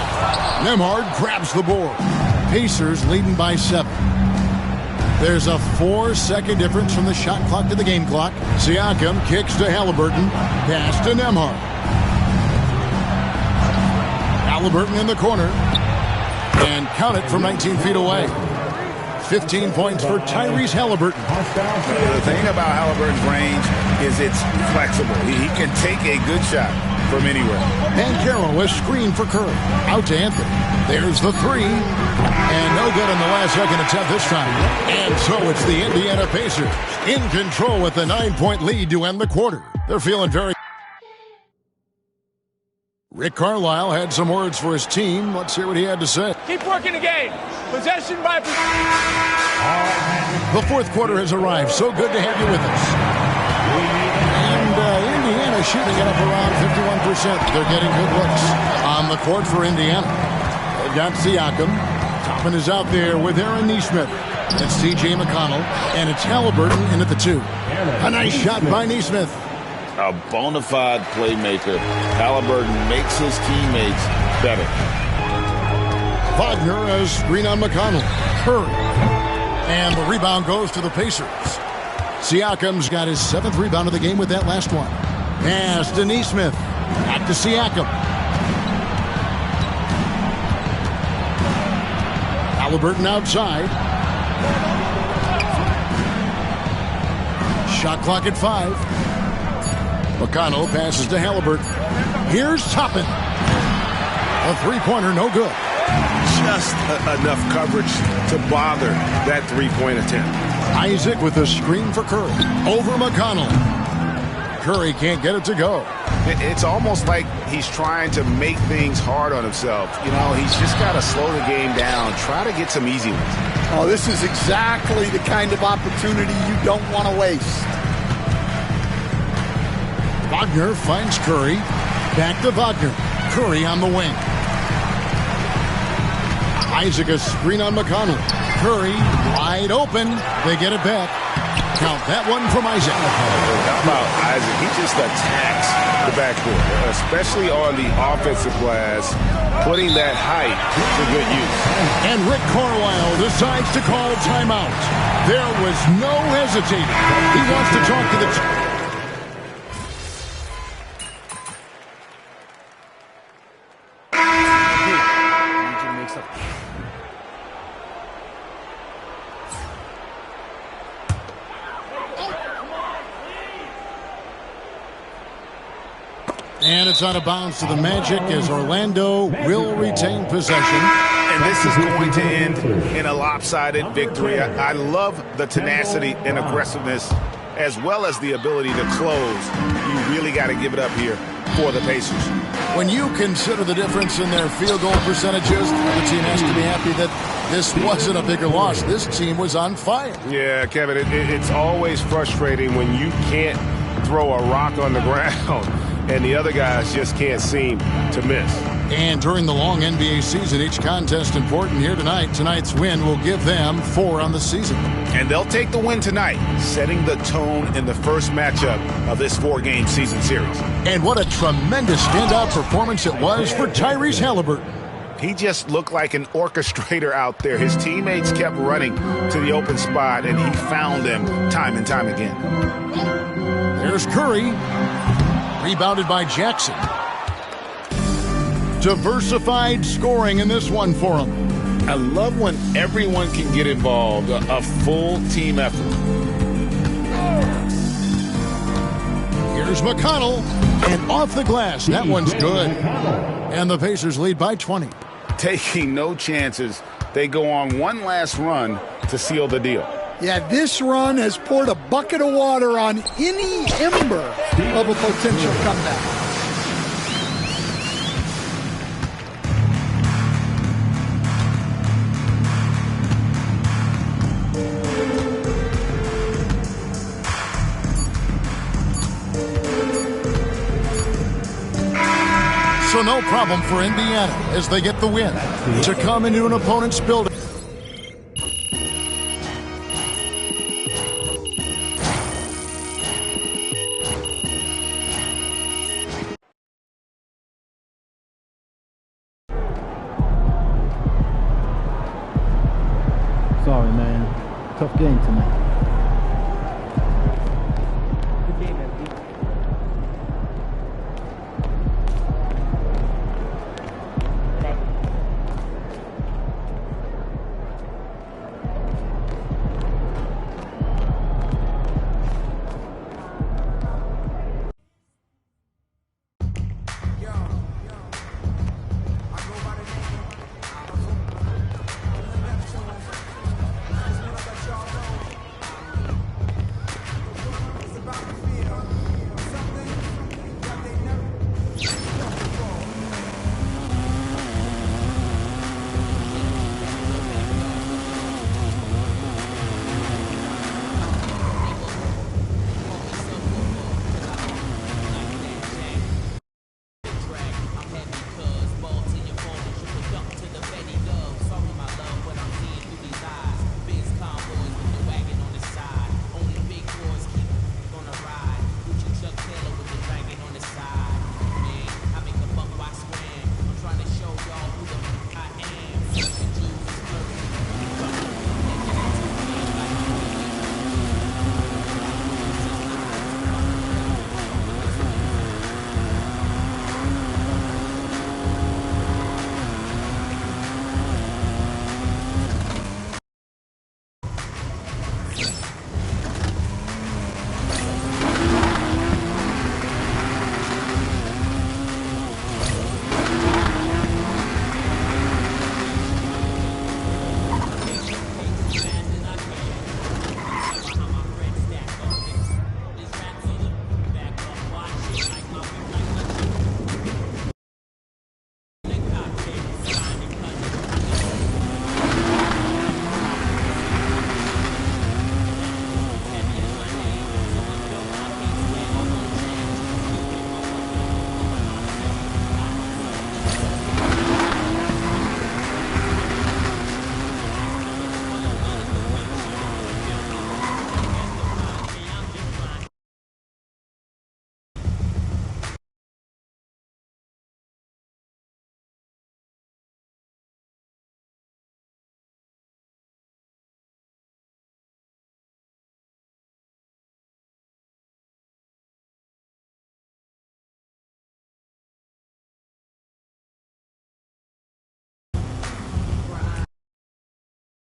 Nembhard grabs the board. Pacers leading by 7. There's a 4-second difference from the shot clock to the game clock. Siakam kicks to Haliburton. Pass to Nembhard. Haliburton in the corner. And count it from 19 feet away. 15 points for Tyrese Halliburton. The thing about Halliburton's range is it's flexible. He can take a good shot from anywhere. Banchero is screen for Curry. Out to Anthony. There's the three. And no good in the last second attempt this time. And so it's the Indiana Pacers in control with a 9-point lead to end the quarter. They're feeling very... Rick Carlisle had some words for his team. Let's hear what he had to say. Keep working the game. Possession by possession. The fourth quarter has arrived. So good to have you with us. And Indiana shooting it up around 51%. They're getting good looks on the court for Indiana. They've got Siakam. Toppin is out there with Aaron Nesmith. It's C.J. McConnell. And it's Halliburton in at the 2. A nice shot by Nesmith. A bona fide playmaker. Halliburton makes his teammates better. Wagner has screen on McConnell. Curry. And the rebound goes to the Pacers. Siakam's got his 7th rebound of the game with that last one. Pass to Nesmith. Back to Siakam. Halliburton outside. Shot clock at 5. McConnell passes to Halliburton. Here's Toppin. A three-pointer, no good. Just enough coverage to bother that three-point attempt. Isaac with a screen for Curry. Over McConnell. Curry can't get it to go. It's almost like he's trying to make things hard on himself. You know, he's just got to slow the game down. Try to get some easy ones. Oh, this is exactly the kind of opportunity you don't want to waste. Wagner finds Curry. Back to Wagner. Curry on the wing. Isaac a screen on McConnell. Curry wide open. They get it back. Count that one from Isaac. How about Isaac? He just attacks the backcourt, especially on the offensive glass, putting that height to good use. And Rick Carlisle decides to call timeout. There was no hesitating. He wants to talk to the... And it's out of bounds to the Magic as Orlando will retain possession. And this is going to end in a lopsided victory. I love the tenacity and aggressiveness as well as the ability to close. You really got to give it up here for the Pacers. When you consider the difference in their field goal percentages, the team has to be happy that this wasn't a bigger loss. This team was on fire. Yeah, Kevin, it's always frustrating when you can't throw a rock on the ground and the other guys just can't seem to miss. And during the long NBA season, each contest important here tonight. Tonight's win will give them 4 on the season. And they'll take the win tonight, setting the tone in the first matchup of this 4-game season series. And what a tremendous standout performance it was for Tyrese Halliburton. He just looked like an orchestrator out there. His teammates kept running to the open spot, and he found them time and time again. There's Curry. Rebounded by Jackson. Diversified scoring in this one for him. I love when everyone can get involved, a full team effort. Here's McConnell, and off the glass. That one's good. And the Pacers lead by 20. Taking no chances. They go on one last run to seal the deal. Yeah, this run has poured a bucket of water on any ember of a potential comeback. So no problem for Indiana as they get the win to come into an opponent's building. Sorry, man. Tough game tonight.